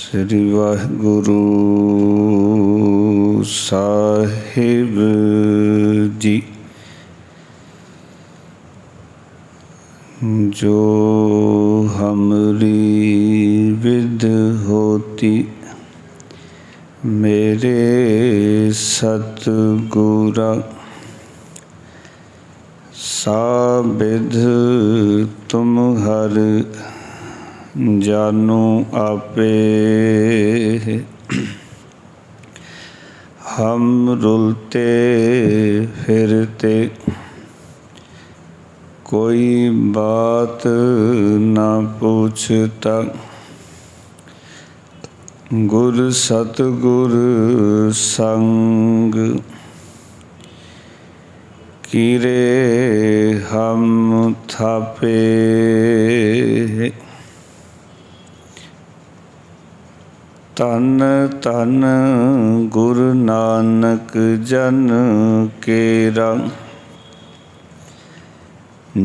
श्री वाहिगुरु साहिब जी। जो हमरी विद होती मेरे सतगुरा, साबिध तुम हर जानो आपे। हम रुलते फिरते कोई बात न पूछता, गुर सतगुर संग कीरे हम थापे। धन धन गुरु नानक जन केरा,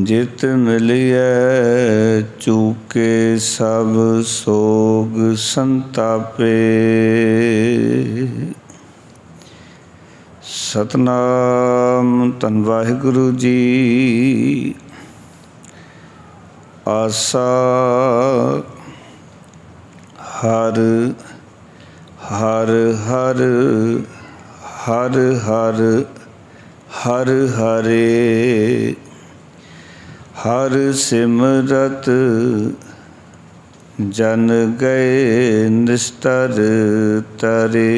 जित मिलिए चूके सब सोग संतापे। सतनाम धन वाहिगुरु जी। आसा हर हर हर हर हर हर हरे, हर सिमरत जन गए निस्तर तरे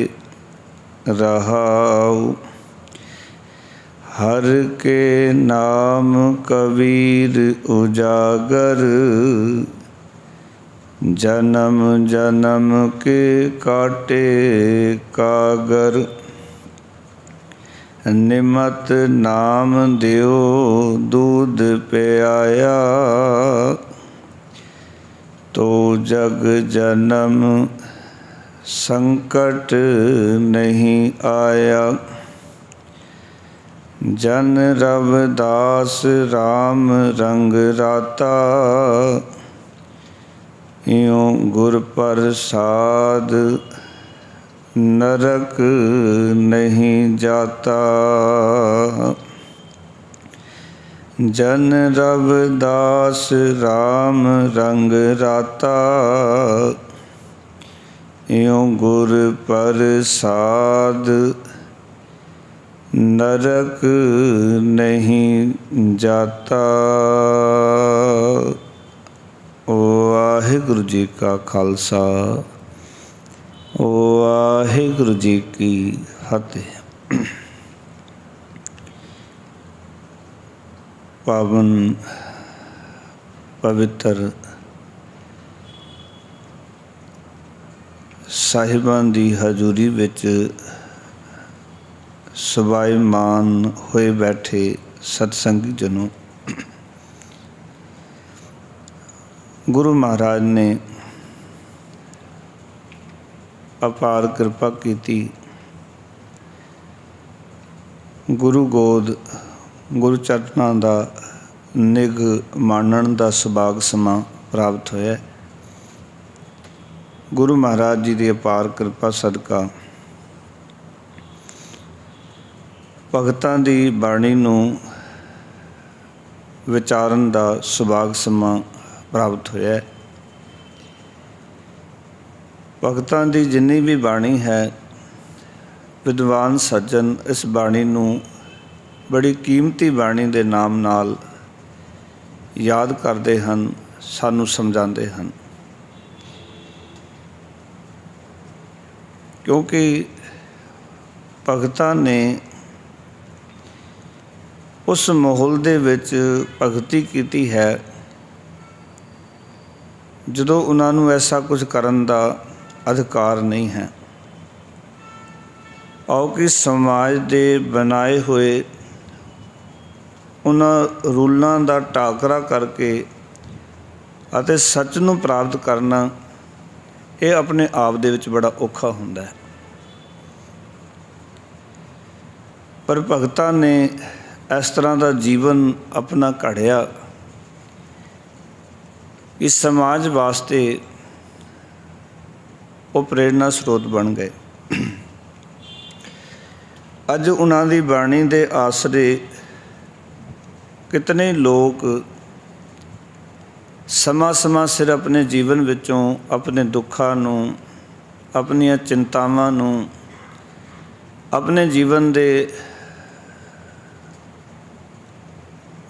रहाऊ। हर के नाम कबीर उजागर, जन्म जन्म के काटे कागर। निमत नाम दियो दूध पियाया, तो जग जन्म संकट नहीं आया। जन रविदास राम रंग राता, इयों गुर प्रसाद नरक नहीं जाता। जन रविदास राम रंग राता, इयों गुर प्रसाद नरक नहीं जाता। वाहिगुरु जी का खालसा, वाहिगुरु जी की फतेह। पावन पवित्र साहिबान दी हजूरी विच सवाईमान होए बैठे सतसंगी जनों, गुरु महाराज ने अपार कृपा की। गुरु गोद गुरु चरणां दा निग मानण दा सुभाग समा प्राप्त होया। गुरु महाराज जी की अपार कृपा सदका भगतां दी बाणी नूं विचारन दा सुभाग समा प्राप्त होया। भगतां दी जिन्नी भी बाणी है, विद्वान सज्जन इस बाणी नूं बड़ी कीमती बाणी दे नाम नाल याद करते हैं, सानू समझाते हैं। क्योंकि भगतां ने उस माहौल दे विच भगती की है जदों उन्होंने ऐसा कुछ करन दा अधिकार नहीं है। आओ कि समाज दे बनाए हुए उन्हां रूलां दा टाकरा करके अते सच नूं प्राप्त करना, ये अपने आप दे विच बड़ा औखा हुंदा है। पर भगतां ने इस तरह का जीवन अपना घड़िया कि समाज वास्ते ਉਹ ਪ੍ਰੇਰਨਾ ਸਰੋਤ ਬਣ ਗਏ। ਅੱਜ ਉਹਨਾਂ ਦੀ ਬਾਣੀ ਦੇ ਆਸਰੇ ਕਿਤਨੇ ਲੋਕ ਸਮਾਂ ਸਿਰ ਆਪਣੇ ਜੀਵਨ ਵਿੱਚੋਂ ਆਪਣੇ ਦੁੱਖਾਂ ਨੂੰ, ਆਪਣੀਆਂ ਚਿੰਤਾਵਾਂ ਨੂੰ, ਆਪਣੇ ਜੀਵਨ ਦੇ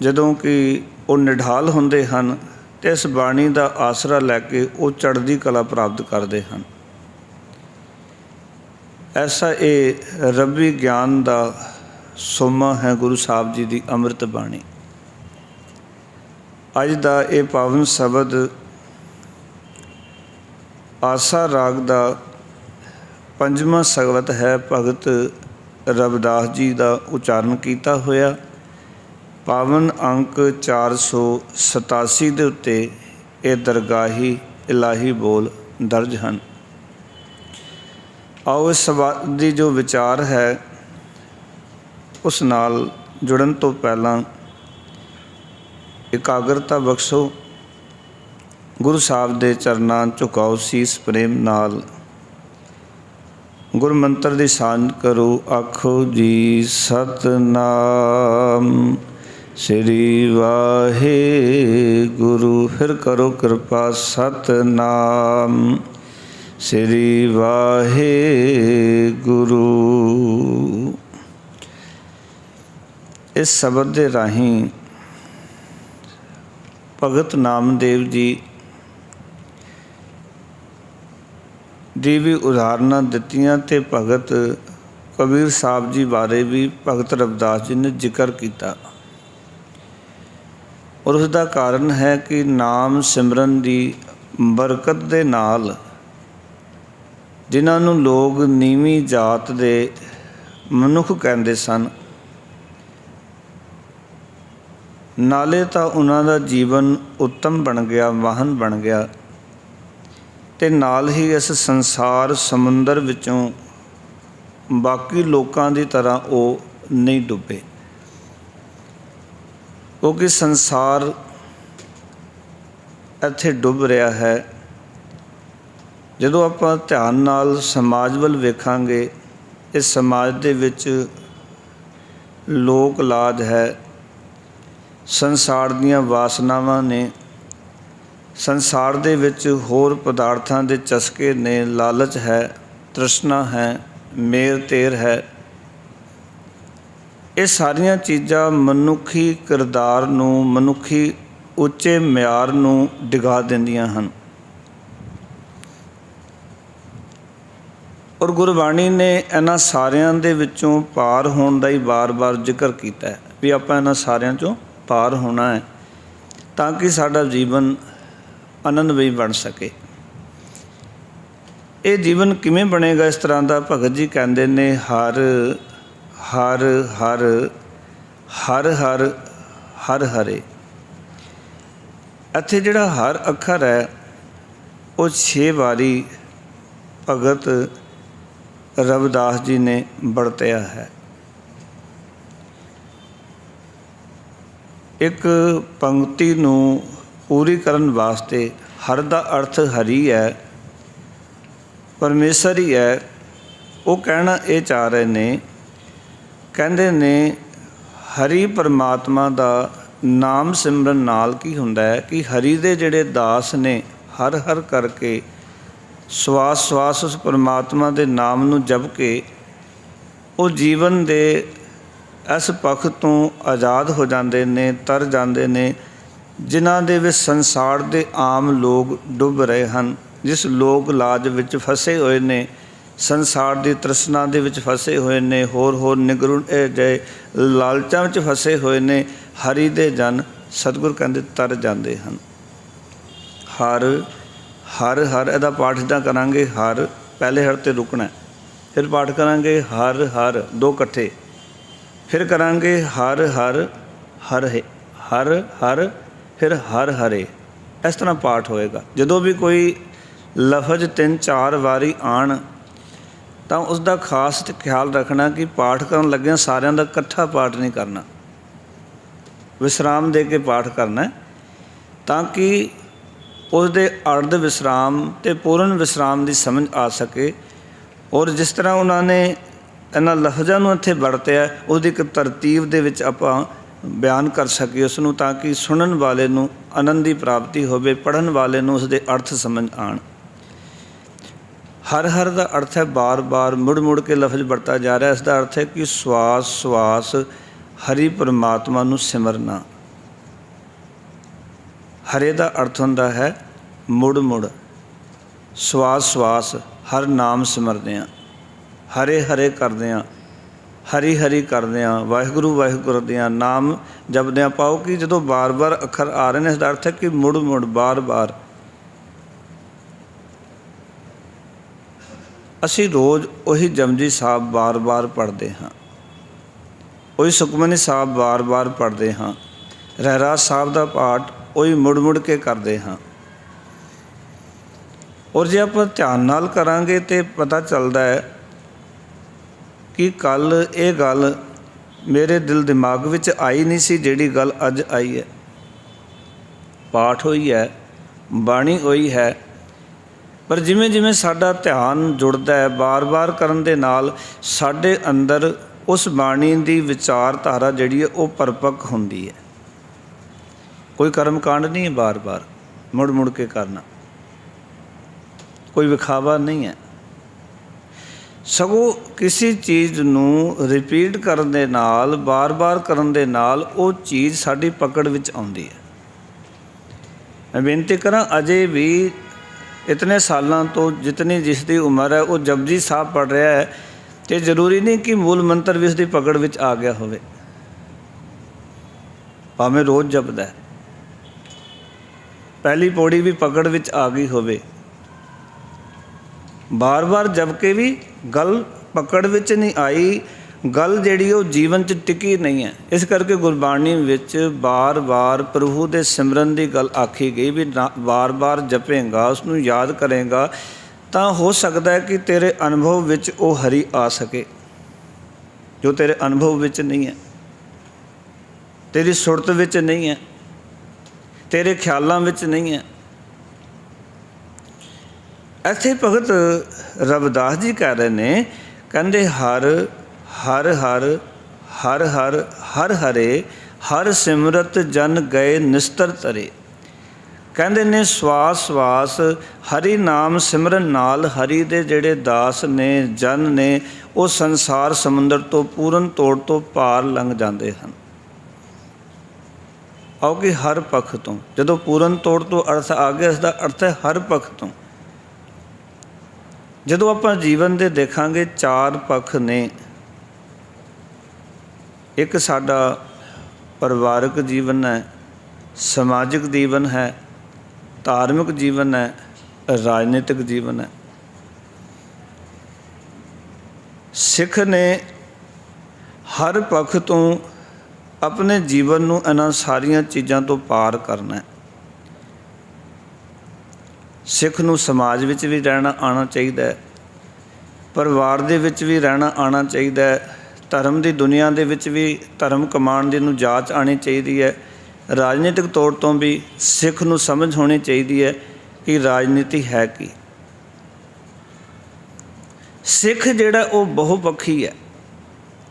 ਜਦੋਂ ਕਿ ਉਹ ਨਿਢਾਲ ਹੁੰਦੇ ਹਨ ਅਤੇ ਇਸ ਬਾਣੀ ਦਾ ਆਸਰਾ ਲੈ ਕੇ ਉਹ ਚੜ੍ਹਦੀ ਕਲਾ ਪ੍ਰਾਪਤ ਕਰਦੇ ਹਨ। ਐਸਾ ਇਹ ਰੱਬੀ ਗਿਆਨ ਦਾ ਸੋਮਾ ਹੈ ਗੁਰੂ ਸਾਹਿਬ ਜੀ ਦੀ ਅੰਮ੍ਰਿਤ ਬਾਣੀ। ਅੱਜ ਦਾ ਇਹ ਪਾਵਨ ਸ਼ਬਦ ਆਸਾ ਰਾਗ ਦਾ 5ਵਾਂ ਸ਼ਬਦ ਹੈ। ਭਗਤ ਰਵਿਦਾਸ ਜੀ ਦਾ ਉਚਾਰਨ ਕੀਤਾ ਹੋਇਆ। ਪਾਵਨ ਅੰਕ 487 ਦੇ ਉੱਤੇ ਇਹ ਦਰਗਾਹੀ ਇਲਾਹੀ ਬੋਲ ਦਰਜ ਹਨ। ਆਓ ਇਸ ਸ਼ਬਦ ਦੀ ਜੋ ਵਿਚਾਰ ਹੈ ਉਸ ਨਾਲ ਜੁੜਨ ਤੋਂ ਪਹਿਲਾਂ ਇਕਾਗਰਤਾ ਬਖਸ਼ੋ। ਗੁਰੂ ਸਾਹਿਬ ਦੇ ਚਰਨਾਂ ਝੁਕਾਓ ਸੀਸ ਪ੍ਰੇਮ ਨਾਲ। ਗੁਰ ਮੰਤਰ ਦੀ ਸਾਂਝ ਕਰੋ। ਆਖੋ ਜੀ ਸਤਿਨਾਮ ਸ੍ਰੀ ਵਾਹਿਗੁਰੂ। ਫਿਰ ਕਰੋ ਕਿਰਪਾ। ਸਤਿਨਾਮ ਸ੍ਰੀ ਵਾਹਿਗੁਰੂ। ਇਸ ਸ਼ਬਦ ਦੇ ਰਾਹੀਂ ਭਗਤ ਨਾਮਦੇਵ ਜੀ ਦੀ ਵੀ ਉਦਾਹਰਨਾਂ ਦਿੱਤੀਆਂ ਅਤੇ ਭਗਤ ਕਬੀਰ ਸਾਹਿਬ ਜੀ ਬਾਰੇ ਵੀ ਭਗਤ ਰਵਿਦਾਸ ਜੀ ਨੇ ਜ਼ਿਕਰ ਕੀਤਾ। ਔਰ ਉਸ ਦਾ ਕਾਰਨ ਹੈ ਕਿ ਨਾਮ ਸਿਮਰਨ ਦੀ ਬਰਕਤ ਦੇ ਨਾਲ ਜਿਨ੍ਹਾਂ ਨੂੰ ਲੋਕ ਨੀਵੀਂ ਜਾਤ ਦੇ ਮਨੁੱਖ ਕਹਿੰਦੇ ਸਨ, ਨਾਲੇ ਤਾਂ ਉਹਨਾਂ ਦਾ ਜੀਵਨ ਉੱਤਮ ਬਣ ਗਿਆ, ਮਹਾਨ ਬਣ ਗਿਆ, ਅਤੇ ਨਾਲ ਹੀ ਇਸ ਸੰਸਾਰ ਸਮੁੰਦਰ ਵਿੱਚੋਂ ਬਾਕੀ ਲੋਕਾਂ ਦੀ ਤਰ੍ਹਾਂ ਉਹ ਨਹੀਂ ਡੁੱਬੇ। ਕਿਉਂਕਿ ਸੰਸਾਰ ਇੱਥੇ ਡੁੱਬ ਰਿਹਾ ਹੈ। ਜਦੋਂ ਆਪਾਂ ਧਿਆਨ ਨਾਲ ਸਮਾਜ ਵੱਲ ਵੇਖਾਂਗੇ, ਇਸ ਸਮਾਜ ਦੇ ਵਿੱਚ ਲੋਕ ਲਾਜ ਹੈ, ਸੰਸਾਰ ਦੀਆਂ ਵਾਸਨਾਵਾਂ ਨੇ, ਸੰਸਾਰ ਦੇ ਵਿੱਚ ਹੋਰ ਪਦਾਰਥਾਂ ਦੇ ਚਸਕੇ ਨੇ, ਲਾਲਚ ਹੈ, ਤ੍ਰਿਸ਼ਨਾ ਹੈ, ਮੇਰ ਤੇਰ ਹੈ। ਇਹ ਸਾਰੀਆਂ ਚੀਜ਼ਾਂ ਮਨੁੱਖੀ ਕਿਰਦਾਰ ਨੂੰ, ਮਨੁੱਖੀ ਉੱਚੇ ਮਿਆਰ ਨੂੰ ਡਿਗਾ ਦਿੰਦੀਆਂ ਹਨ। ਔਰ ਗੁਰਬਾਣੀ ਨੇ ਇਹਨਾਂ ਸਾਰਿਆਂ ਦੇ ਵਿੱਚੋਂ ਪਾਰ ਹੋਣ ਦਾ ਹੀ ਵਾਰ-ਵਾਰ ਜ਼ਿਕਰ ਕੀਤਾ ਹੈ ਵੀ ਆਪਾਂ ਇਹਨਾਂ ਸਾਰਿਆਂ 'ਚੋਂ ਪਾਰ ਹੋਣਾ ਹੈ ਤਾਂ ਕਿ ਸਾਡਾ ਜੀਵਨ ਆਨੰਦਮਈ ਬਣ ਸਕੇ। ਇਹ ਜੀਵਨ ਕਿਵੇਂ ਬਣੇਗਾ? ਇਸ ਤਰ੍ਹਾਂ ਦਾ ਭਗਤ ਜੀ ਕਹਿੰਦੇ ਨੇ, ਹਰ ਹਰ ਹਰ ਹਰ ਹਰ ਹਰ ਹਰੇ। ਇੱਥੇ ਜਿਹੜਾ ਹਰ ਅੱਖਰ ਹੈ ਉਹ 6 ਵਾਰੀ ਭਗਤ ਰਵਿਦਾਸ ਜੀ ਨੇ ਵਰਤਿਆ ਹੈ। ਇੱਕ ਪੰਕਤੀ ਨੂੰ ਪੂਰੀ ਕਰਨ ਵਾਸਤੇ ਹਰ ਦਾ ਅਰਥ ਹਰੀ ਹੈ, ਪਰਮੇਸ਼ਰ ਹੀ ਹੈ। ਉਹ ਕਹਿਣਾ ਇਹ ਚਾਹ ਰਹੇ ਨੇ, ਕਹਿੰਦੇ ਨੇ ਹਰੀ ਪਰਮਾਤਮਾ ਦਾ ਨਾਮ ਸਿਮਰਨ ਨਾਲ ਕੀ ਹੁੰਦਾ ਹੈ ਕਿ ਹਰੀ ਦੇ ਜਿਹੜੇ ਦਾਸ ਨੇ ਹਰ ਹਰ ਕਰਕੇ ਸਵਾਸ ਸਵਾਸ ਉਸ ਪਰਮਾਤਮਾ ਦੇ ਨਾਮ ਨੂੰ ਜਪ ਕੇ ਉਹ ਜੀਵਨ ਦੇ ਇਸ ਪੱਖ ਤੋਂ ਆਜ਼ਾਦ ਹੋ ਜਾਂਦੇ ਨੇ, ਤਰ ਜਾਂਦੇ ਨੇ, ਜਿਨ੍ਹਾਂ ਦੇ ਵਿੱਚ ਸੰਸਾਰ ਦੇ ਆਮ ਲੋਕ ਡੁੱਬ ਰਹੇ ਹਨ, ਜਿਸ ਲੋਕ ਲਾਜ ਵਿੱਚ ਫਸੇ ਹੋਏ ਨੇ, ਸੰਸਾਰ ਦੀ ਤ੍ਰਿਸ਼ਨਾ ਦੇ ਵਿੱਚ ਫਸੇ ਹੋਏ ਨੇ, ਹੋਰ ਨਿਗਰੂ ਜਿਹੇ ਲਾਲਚਾਂ ਵਿੱਚ ਫਸੇ ਹੋਏ ਨੇ। ਹਰੀ ਦੇ ਜਨ ਸਤਿਗੁਰ ਕਹਿੰਦੇ ਤਰ ਜਾਂਦੇ ਹਨ। ਹਰ ਹਰ ਹਰ ਇਹਦਾ ਪਾਠ ਇੱਦਾਂ ਕਰਾਂਗੇ, ਹਰ ਪਹਿਲੇ ਹਰ 'ਤੇ ਰੁਕਣਾ, ਫਿਰ ਪਾਠ ਕਰਾਂਗੇ ਹਰ ਹਰ 2 ਇਕੱਠੇ, ਫਿਰ ਕਰਾਂਗੇ ਹਰ ਹਰ ਹਰ ਹਰ ਹਰ ਫਿਰ ਹਰ ਹਰੇ। ਇਸ ਤਰ੍ਹਾਂ ਪਾਠ ਹੋਏਗਾ। ਜਦੋਂ ਵੀ ਕੋਈ ਲਫ਼ਜ਼ 3-4 ਵਾਰੀ ਆਉਣ ਤਾਂ ਉਸ ਦਾ ਖਾਸ ਖਿਆਲ ਰੱਖਣਾ ਕਿ ਪਾਠ ਕਰਨ ਲੱਗਿਆਂ ਸਾਰਿਆਂ ਦਾ ਇਕੱਠਾ ਪਾਠ ਨਹੀਂ ਕਰਨਾ, ਵਿਸਰਾਮ ਦੇ ਕੇ ਪਾਠ ਕਰਨਾ, ਤਾਂ ਕਿ उसदे अर्ध विश्राम ते पूर्ण विश्राम की समझ आ सके। और जिस तरह उन्होंने इन्हां लफज़ां नूं इत्थे वरतिया उसदी एक तरतीब दे विच आपां बयान कर सके उसनूं, ताकि सुनन वाले नूं आनंद की प्राप्ति होवे, पढ़न वाले नूं उसदे अर्थ समझ आण। हर हर का अर्थ है बार बार मुड़ मुड़ के लफज वरता जा रहा है। इसका अर्थ है कि श्वास श्वास हरि परमात्मा नूं सिमरना। हरे का अर्थ होंदा है मुड़ मुड़, श्वास श्वास हर नाम सिमरदे आ, हरे हरे करदे आ, हरी हरी करदे आ, वाहिगुरू वाहिगुरू करदे आ, नाम जपदे आ। पाओ कि जो बार बार अखर आ रहे हैं, इसका अर्थ है कि मुड़ मुड़ बार बार असी रोज़ वही जपजी साहब बार बार पढ़ते हाँ, वही सुखमनी साहब बार बार पढ़ते हाँ, रहरास साहब का पाठ वही मुड़ मुड़ के करते हाँ। और जे आप ध्यान नाल करांगे तो पता चलता है कि कल ये गल मेरे दिल दिमाग विच आई नहीं सी, जिहड़ी गल अज आई है। पाठ होई है, बाणी होई है, पर जिमें जिमें साडा ध्यान जुड़ता है बार बार करन दे नाल साडे अंदर उस बाणी दी विचारधारा जिहड़ी है वो परपक हुंदी है। कोई कर्म कांड नहीं है बार बार मुड़ मुड़ के करना, कोई विखावा नहीं है, सगों किसी चीज़ नूं रिपीट करन दे नाल बार बार करन दे नाल वो चीज़ साडी पकड़ विच आउंदी है। मैं बेनती करां, अजे भी इतने सालों तो जितनी जिसकी उम्र है वो जपजी साहब पढ़ रहा है, तो जरूरी नहीं कि मूल मंत्र भी उसकी पकड़ विच आ गया होवे। भावें रोज़ जपदा है, पहली पौड़ी भी पकड़ विच आ गई होवे, बार बार जप के भी गल पकड़ विच नहीं आई, गल जिहड़ी वो जीवन च टिकी नहीं है। इस करके गुरबाणी विच बार बार प्रभु दे सिमरन की गल आखी गई भी बार बार जपेगा, उसनूं याद करेगा तो हो सकता है कि तेरे अनुभव विच वो हरि आ सके, जो तेरे अनुभव विच नहीं है, तेरी सुरत विच नहीं है, तेरे ख्यालों विच नहीं है। ऐसे भगत रविदास जी कह रहे हैं, कहते हर हर हर हर हर हर हरे हर सिमरत जन गए निस्तर तरे। कहते ने श्वास श्वास हरि नाम सिमरन नाल हरि दे जेड़े दास ने जन ने वो संसार समुंदर तो पूਰਨ तोड़ तो पार लंघ जाते हैं। आओ कि हर पक्ष तो जो पूਰਨ तोड़ तो अर्थ आ गया, इसका अर्थ है हर पक्ष तो। जो आप जीवन दे देखांगे चार पक्ष ने, एक साडा परिवारक जीवन है, समाजिक जीवन है, धार्मिक जीवन है, राजनीतिक जीवन है। सिख ने हर पक्ष तो अपने जीवन नूं इन्हां सारियां चीज़ां तो पार करना है। सिख नूं समाज विच भी रहना आना चाहिए, परिवार दे विच भी रहना आना चाहिए, धर्म की दुनिया दे विच भी धर्म कमाण दी नूं जाच आनी चाहिए है, राजनीतिक तौर तो भी सिख नूं समझ होनी चाहिए है कि राजनीति है की। सिख जिहड़ा वो बहुपक्षी है,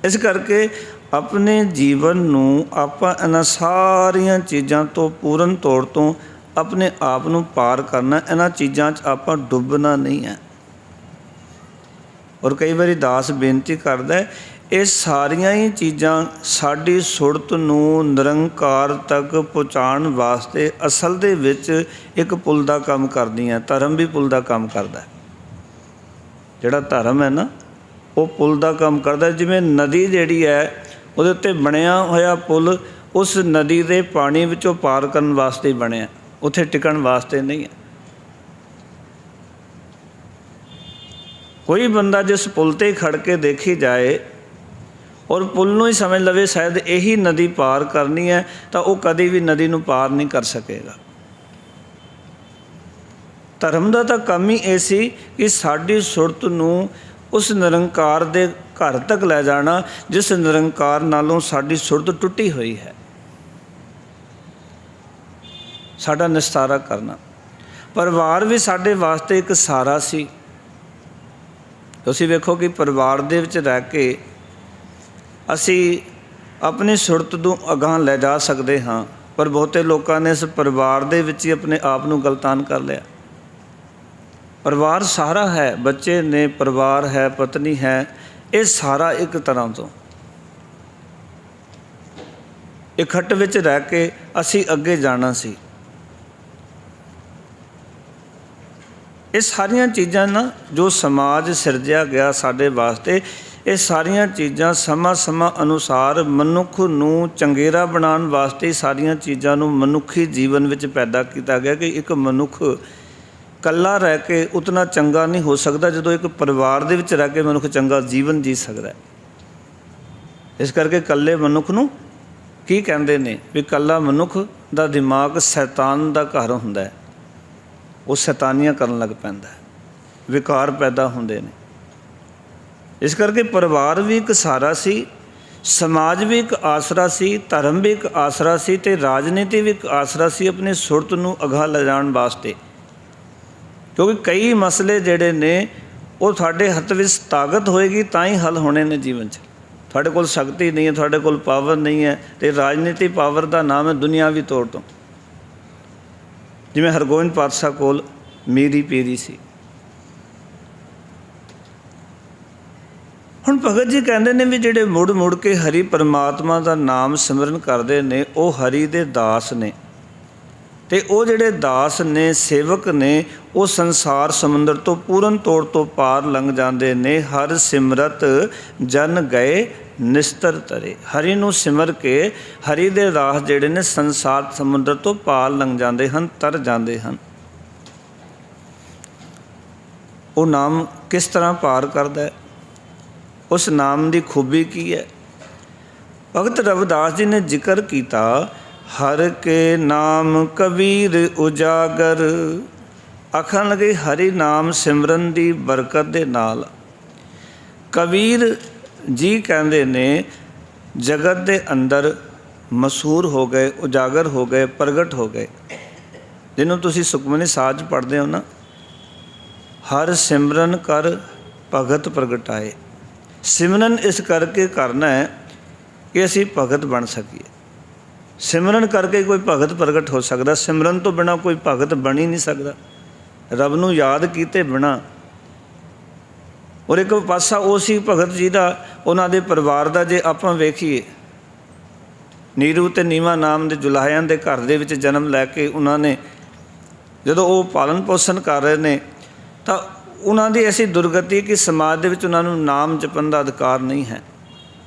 इस करके अपने जीवन नूं आपां इन्हां सारियां चीज़ां तो पूਰਨ तौर तो अपने आप नूं पार करना, इन्हां चीज़ां 'च आपां डुबना नहीं है। और कई बारी दास बेनती करदा है, ये सारियां ही चीज़ां साडी सुरत नूं निरंकार तक पहुँचाउण वास्ते असल दे विच एक पुल दा काम करदियां। धर्म भी पुल दा काम करदा है, जिहड़ा धर्म है ना वो पुल दा काम करदा है। जिवें नदी जिहड़ी है उहदे उत्ते बणिया होया पुल उस नदी दे पानी विचों पार करन वास्ते बणिया, उत्थे टिकण वास्ते नहीं है। कोई बंदा जिस पुल ते खड़ के देखी जाए और पुल नूं ही समझ लवे शायद यही नदी पार करनी है, तो वो कभी भी नदी नूं पार नहीं कर सकेगा। धर्म का तो काम ही ये सी कि साडी सुरत नूं उस निरंकार दे घर तक लै जाना जिस निरंकार नालों साडी सुरत टुटी हुई है, साडा निस्तारा करना। ਪਰਿਵਾਰ ਵੀ ਸਾਡੇ ਵਾਸਤੇ ਇੱਕ ਸਹਾਰਾ ਸੀ। ਤੁਸੀਂ ਵੇਖੋ ਕਿ ਪਰਿਵਾਰ ਦੇ ਵਿੱਚ ਰਹਿ ਕੇ ਅਸੀਂ ਆਪਣੀ ਸੁਰਤ ਨੂੰ ਅਗਾਂਹ ਲੈ ਜਾ ਸਕਦੇ ਹਾਂ, ਪਰ ਬਹੁਤੇ ਲੋਕਾਂ ਨੇ ਇਸ ਪਰਿਵਾਰ ਦੇ ਵਿੱਚ ਹੀ ਆਪਣੇ ਆਪ ਨੂੰ ਗਲਤਾਨ ਕਰ ਲਿਆ। ਪਰਿਵਾਰ ਸਹਾਰਾ ਹੈ, ਬੱਚੇ ਨੇ, ਪਰਿਵਾਰ ਹੈ, ਪਤਨੀ ਹੈ, ਇਹ ਸਾਰਾ ਇੱਕ ਤਰ੍ਹਾਂ ਤੋਂ ਇਕੱਠ ਵਿੱਚ ਰਹਿ ਕੇ ਅਸੀਂ ਅੱਗੇ ਜਾਣਾ ਸੀ। ਇਹ ਸਾਰੀਆਂ ਚੀਜ਼ਾਂ ਨਾ ਜੋ ਸਮਾਜ ਸਿਰਜਿਆ ਗਿਆ ਸਾਡੇ ਵਾਸਤੇ, ਇਹ ਸਾਰੀਆਂ ਚੀਜ਼ਾਂ ਸਮਾਂ ਸਮਾਂ ਅਨੁਸਾਰ ਮਨੁੱਖ ਨੂੰ ਚੰਗੇਰਾ ਬਣਾਉਣ ਵਾਸਤੇ ਹੀ ਸਾਰੀਆਂ ਚੀਜ਼ਾਂ ਨੂੰ ਮਨੁੱਖੀ ਜੀਵਨ ਵਿੱਚ ਪੈਦਾ ਕੀਤਾ ਗਿਆ ਕਿ ਇੱਕ ਮਨੁੱਖ ਇਕੱਲਾ ਰਹਿ ਕੇ ਉਤਨਾ ਚੰਗਾ ਨਹੀਂ ਹੋ ਸਕਦਾ ਜਦੋਂ ਇੱਕ ਪਰਿਵਾਰ ਦੇ ਵਿੱਚ ਰਹਿ ਕੇ ਮਨੁੱਖ ਚੰਗਾ ਜੀਵਨ ਜੀ ਸਕਦਾ ਹੈ। ਇਸ ਕਰਕੇ ਇਕੱਲੇ ਮਨੁੱਖ ਨੂੰ ਕੀ ਕਹਿੰਦੇ ਨੇ ਵੀ ਇਕੱਲਾ ਮਨੁੱਖ ਦਾ ਦਿਮਾਗ ਸ਼ੈਤਾਨ ਦਾ ਘਰ ਹੁੰਦਾ ਹੈ, ਉਹ ਸ਼ੈਤਾਨੀਆਂ ਕਰਨ ਲੱਗ ਪੈਂਦਾ ਹੈ, ਵਿਕਾਰ ਪੈਦਾ ਹੁੰਦੇ ਨੇ। ਇਸ ਕਰਕੇ ਪਰਿਵਾਰ ਵੀ ਇੱਕ ਸਹਾਰਾ ਸੀ, ਸਮਾਜ ਵੀ ਇੱਕ ਆਸਰਾ ਸੀ, ਧਰਮ ਵੀ ਇੱਕ ਆਸਰਾ ਸੀ ਅਤੇ ਰਾਜਨੀਤੀ ਵੀ ਇੱਕ ਆਸਰਾ ਸੀ ਆਪਣੀ ਸੁਰਤ ਨੂੰ ਅਗਾਂਹ ਲਿਜਾਣ ਵਾਸਤੇ। ਕਿਉਂਕਿ ਕਈ ਮਸਲੇ ਜਿਹੜੇ ਨੇ ਉਹ ਤੁਹਾਡੇ ਹੱਥ ਵਿੱਚ ਤਾਕਤ ਹੋਏਗੀ ਤਾਂ ਹੀ ਹੱਲ ਹੋਣੇ ਨੇ ਜੀਵਨ 'ਚ। ਤੁਹਾਡੇ ਕੋਲ ਸ਼ਕਤੀ ਨਹੀਂ ਹੈ, ਤੁਹਾਡੇ ਕੋਲ ਪਾਵਰ ਨਹੀਂ ਹੈ, ਅਤੇ ਰਾਜਨੀਤੀ ਪਾਵਰ ਦਾ ਨਾਮ ਹੈ ਦੁਨਿਆਵੀ ਤੌਰ ਤੋਂ। ਜਿਵੇਂ ਹਰਗੋਬਿੰਦ ਪਾਤਸ਼ਾਹ ਕੋਲ ਮੀਰੀ ਪੀਰੀ ਸੀ। ਹੁਣ ਭਗਤ ਜੀ ਕਹਿੰਦੇ ਨੇ ਵੀ ਜਿਹੜੇ ਮੁੜ ਮੁੜ ਕੇ ਹਰੀ ਪਰਮਾਤਮਾ ਦਾ ਨਾਮ ਸਿਮਰਨ ਕਰਦੇ ਨੇ ਉਹ ਹਰੀ ਦੇ ਦਾਸ ਨੇ, ਅਤੇ ਉਹ ਜਿਹੜੇ ਦਾਸ ਨੇ, ਸੇਵਕ ਨੇ, ਉਹ ਸੰਸਾਰ ਸਮੁੰਦਰ ਤੋਂ ਪੂਰਨ ਤੌਰ ਤੋਂ ਪਾਰ ਲੰਘ ਜਾਂਦੇ ਨੇ। ਹਰ ਸਿਮਰਤ ਜਨ ਗਏ ਨਿਸਤਰ ਤਰੇ। ਹਰੀ ਨੂੰ ਸਿਮਰ ਕੇ ਹਰੀ ਦੇ ਦਾਸ ਜਿਹੜੇ ਨੇ ਸੰਸਾਰ ਸਮੁੰਦਰ ਤੋਂ ਪਾਰ ਲੰਘ ਜਾਂਦੇ ਹਨ, ਤਰ ਜਾਂਦੇ ਹਨ। ਉਹ ਨਾਮ ਕਿਸ ਤਰ੍ਹਾਂ ਪਾਰ ਕਰਦਾ ਹੈ, ਉਸ ਨਾਮ ਦੀ ਖੂਬੀ ਕੀ ਹੈ? ਭਗਤ ਰਵਿਦਾਸ ਜੀ ਨੇ ਜ਼ਿਕਰ ਕੀਤਾ, ਹਰ ਕੇ ਨਾਮ ਕਬੀਰ ਉਜਾਗਰ। ਆਖਣ ਲੱਗੇ ਹਰੀ ਨਾਮ ਸਿਮਰਨ ਦੀ ਬਰਕਤ ਦੇ ਨਾਲ ਕਬੀਰ ਜੀ ਕਹਿੰਦੇ ਨੇ ਜਗਤ ਦੇ ਅੰਦਰ ਮਸ਼ਹੂਰ ਹੋ ਗਏ, ਉਜਾਗਰ ਹੋ ਗਏ, ਪ੍ਰਗਟ ਹੋ ਗਏ। ਜਿਹਨੂੰ ਤੁਸੀਂ ਸੁਖਮਨੀ ਸਾਜ ਪੜ੍ਹਦੇ ਹੋ ਨਾ, ਹਰ ਸਿਮਰਨ ਕਰ ਭਗਤ ਪ੍ਰਗਟਾਏ। ਸਿਮਰਨ ਇਸ ਕਰਕੇ ਕਰਨਾ ਹੈ ਕਿ ਅਸੀਂ ਭਗਤ ਬਣ ਸਕੀਏ। ਸਿਮਰਨ ਕਰਕੇ ਕੋਈ ਭਗਤ ਪ੍ਰਗਟ ਹੋ ਸਕਦਾ, ਸਿਮਰਨ ਤੋਂ ਬਿਨਾਂ ਕੋਈ ਭਗਤ ਬਣ ਹੀ ਨਹੀਂ ਸਕਦਾ। ਰੱਬ ਨੂੰ ਯਾਦ ਕੀਤੇ ਬਿਨਾਂ। ਔਰ ਇੱਕ ਪਾਸਾ ਉਹ ਸੀ ਭਗਤ ਜੀ ਦਾ, ਉਹਨਾਂ ਦੇ ਪਰਿਵਾਰ ਦਾ। ਜੇ ਆਪਾਂ ਵੇਖੀਏ, ਨੀਰੂ ਅਤੇ ਨੀਵਾਂ ਨਾਮ ਦੇ ਜੁਲਾਹਿਆਂ ਦੇ ਘਰ ਦੇ ਵਿੱਚ ਜਨਮ ਲੈ ਕੇ ਉਹਨਾਂ ਨੇ ਜਦੋਂ ਉਹ ਪਾਲਣ ਪੋਸ਼ਣ ਕਰ ਰਹੇ ਨੇ ਤਾਂ ਉਹਨਾਂ ਦੀ ਐਸੀ ਦੁਰਗਤੀ ਕਿ ਸਮਾਜ ਦੇ ਵਿੱਚ ਉਹਨਾਂ ਨੂੰ ਨਾਮ ਜਪਣ ਦਾ ਅਧਿਕਾਰ ਨਹੀਂ ਹੈ।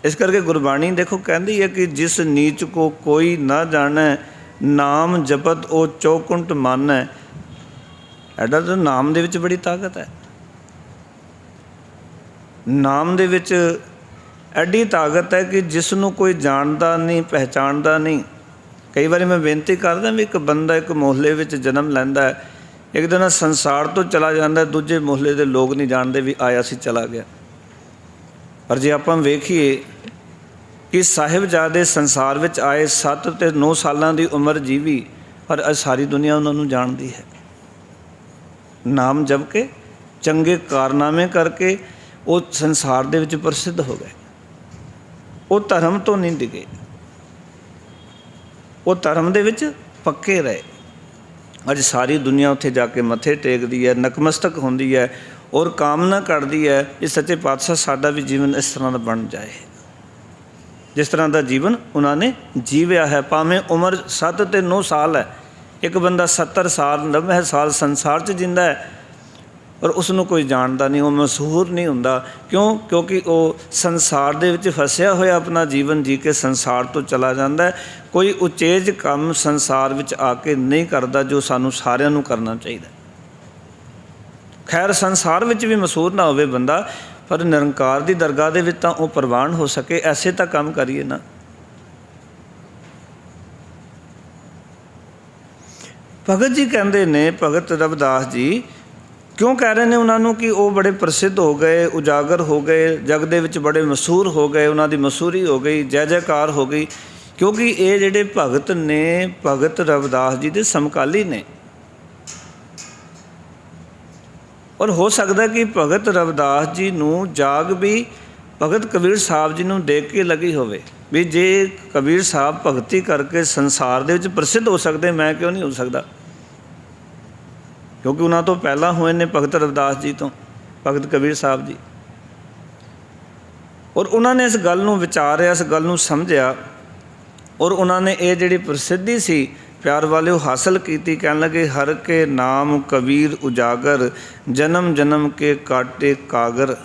ਇਸ ਕਰਕੇ ਗੁਰਬਾਣੀ ਦੇਖੋ ਕਹਿੰਦੀ ਹੈ ਕਿ ਜਿਸ ਨੀਚ ਕੋ ਕੋਈ ਨਾ ਜਾਣੈ, ਨਾਮ ਜਪਤ ਉਹ ਚੌਕੁੰਟ ਮਾਨੈ। ਐਡਾ ਤਾਂ ਨਾਮ ਦੇ ਵਿੱਚ ਬੜੀ ਤਾਕਤ ਹੈ। ਨਾਮ ਦੇ ਵਿੱਚ ਐਡੀ ਤਾਕਤ ਹੈ ਕਿ ਜਿਸ ਨੂੰ ਕੋਈ ਜਾਣਦਾ ਨਹੀਂ, ਪਹਿਚਾਣਦਾ ਨਹੀਂ। ਕਈ ਵਾਰੀ ਮੈਂ ਬੇਨਤੀ ਕਰਦਾ ਵੀ ਇੱਕ ਬੰਦਾ ਇੱਕ ਮੁਹੱਲੇ ਵਿੱਚ ਜਨਮ ਲੈਂਦਾ ਹੈ, ਇੱਕ ਦਿਨ ਸੰਸਾਰ ਤੋਂ ਚਲਾ ਜਾਂਦਾ, ਦੂਜੇ ਮੁਹੱਲੇ ਦੇ ਲੋਕ ਨਹੀਂ ਜਾਣਦੇ ਵੀ ਆਇਆ ਸੀ, ਚਲਾ ਗਿਆ। ਪਰ ਜੇ ਆਪਾਂ ਵੇਖੀਏ ਕਿ ਸਾਹਿਬਜ਼ਾਦੇ ਸੰਸਾਰ ਵਿੱਚ ਆਏ 7 ਅਤੇ 9 ਸਾਲਾਂ ਦੀ ਉਮਰ ਜੀਵੀ, ਪਰ ਅੱਜ ਸਾਰੀ ਦੁਨੀਆ ਉਹਨਾਂ ਨੂੰ ਜਾਣਦੀ ਹੈ। ਨਾਮ ਜਪ ਕੇ, ਚੰਗੇ ਕਾਰਨਾਮੇ ਕਰਕੇ ਉਹ ਸੰਸਾਰ ਦੇ ਵਿੱਚ ਪ੍ਰਸਿੱਧ ਹੋ ਗਏ। ਉਹ ਧਰਮ ਤੋਂ ਨਹੀਂ ਡਿਗੇ, ਉਹ ਧਰਮ ਦੇ ਵਿੱਚ ਪੱਕੇ ਰਹੇ। ਅੱਜ ਸਾਰੀ ਦੁਨੀਆ ਉੱਥੇ ਜਾ ਕੇ ਮੱਥੇ ਟੇਕਦੀ ਹੈ, ਨਕਮਸਤਕ ਹੁੰਦੀ ਹੈ ਔਰ ਕਾਮਨਾ ਕਰਦੀ ਹੈ ਕਿ ਸੱਚੇ ਪਾਤਸ਼ਾਹ ਸਾਡਾ ਵੀ ਜੀਵਨ ਇਸ ਤਰ੍ਹਾਂ ਦਾ ਬਣ ਜਾਏ, ਜਿਸ ਤਰ੍ਹਾਂ ਦਾ ਜੀਵਨ ਉਹਨਾਂ ਨੇ ਜੀਵਿਆ ਹੈ। ਭਾਵੇਂ ਉਮਰ 7 ਅਤੇ 9 ਸਾਲ ਹੈ, ਇੱਕ ਬੰਦਾ 70 ਸਾਲ 90 ਸਾਲ ਸੰਸਾਰ 'ਚ ਜਿੰਦਾ ਹੈ ਪਰ ਉਸ ਨੂੰ ਕੋਈ ਜਾਣਦਾ ਨਹੀਂ, ਉਹ ਮਸ਼ਹੂਰ ਨਹੀਂ ਹੁੰਦਾ। ਕਿਉਂ? ਕਿਉਂਕਿ ਉਹ ਸੰਸਾਰ ਦੇ ਵਿੱਚ ਫਸਿਆ ਹੋਇਆ ਆਪਣਾ ਜੀਵਨ ਜੀ ਕੇ ਸੰਸਾਰ ਤੋਂ ਚਲਾ ਜਾਂਦਾ। ਕੋਈ ਉਚੇਜ ਕੰਮ ਸੰਸਾਰ ਵਿੱਚ ਆ ਕੇ ਨਹੀਂ ਕਰਦਾ ਜੋ ਸਾਨੂੰ ਸਾਰਿਆਂ ਨੂੰ ਕਰਨਾ ਚਾਹੀਦਾ। ਖੈਰ ਸੰਸਾਰ ਵਿੱਚ ਵੀ ਮਸ਼ਹੂਰ ਨਾ ਹੋਵੇ ਬੰਦਾ, ਪਰ ਨਿਰੰਕਾਰ ਦੀ ਦਰਗਾਹ ਦੇ ਵਿੱਚ ਤਾਂ ਉਹ ਪ੍ਰਵਾਨ ਹੋ ਸਕੇ, ਐਸੇ ਤਾਂ ਕੰਮ ਕਰੀਏ ਨਾ। ਭਗਤ ਜੀ ਕਹਿੰਦੇ ਨੇ, ਭਗਤ ਰਵਿਦਾਸ ਜੀ ਕਿਉਂ ਕਹਿ ਰਹੇ ਨੇ ਉਹਨਾਂ ਨੂੰ ਕਿ ਉਹ ਬੜੇ ਪ੍ਰਸਿੱਧ ਹੋ ਗਏ, ਉਜਾਗਰ ਹੋ ਗਏ, ਜਗ ਦੇ ਵਿੱਚ ਬੜੇ ਮਸ਼ਹੂਰ ਹੋ ਗਏ, ਉਹਨਾਂ ਦੀ ਮਸ਼ਹੂਰੀ ਹੋ ਗਈ, ਜੈ ਜੈਕਾਰ ਹੋ ਗਈ? ਕਿਉਂਕਿ ਇਹ ਜਿਹੜੇ ਭਗਤ ਨੇ, ਭਗਤ ਰਵਿਦਾਸ ਜੀ ਦੇ ਸਮਕਾਲੀ ਨੇ। और हो सकता कि भगत रविदास जी नूं जाग भी भगत कबीर साहब जी नूं देख के लगी होवे भी जे कबीर साहब भगती करके संसार दे विच प्रसिद्ध हो सकते, मैं क्यों नहीं हो सकता? क्योंकि उन्हां तो पहला होए ने भगत रविदास जी तो, भगत कबीर साहब जी। और उन्होंने इस गल नूं विचारिया, इस गल नूं समझिया और उन्होंने ये जिहड़ी प्रसिद्धि सी प्यार वाले हासिल की। कहन लगे हर के नाम कबीर उजागर, जन्म जन्म के काटे कागर।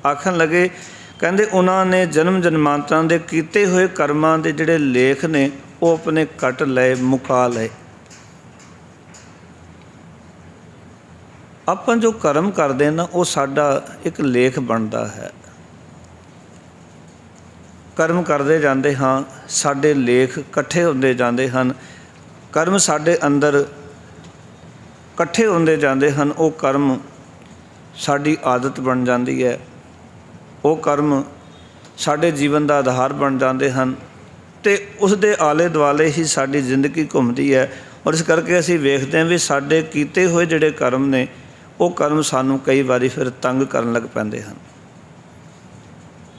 आखन लगे कहते उन्होंने जन्म जन्मांतरां दे कीते हुए कर्मां दे जिहड़े लेख ने वो अपने कट लए, मुका लए। आपां जो कर्म करदे ना वो साडा एक लेख बनता है। कर्म करते जाते हाँ, साडे लेख इकट्ठे होंदे जाते हैं। कर्म साडे अंदर इकट्ठे होंदे जाते हैं। वो कर्म साडी आदत बन जाती है, वो कर्म साडे जीवन का आधार बन जाते हैं तो उस दे आले दुआले ही साडी जिंदगी घूमती है। और इस करके असीं वेखते हैं भी साडे कीते हुए जिहड़े कर्म ने वो कर्म सानूं कई बारी फिर तंग करन लग पैंदे हैं।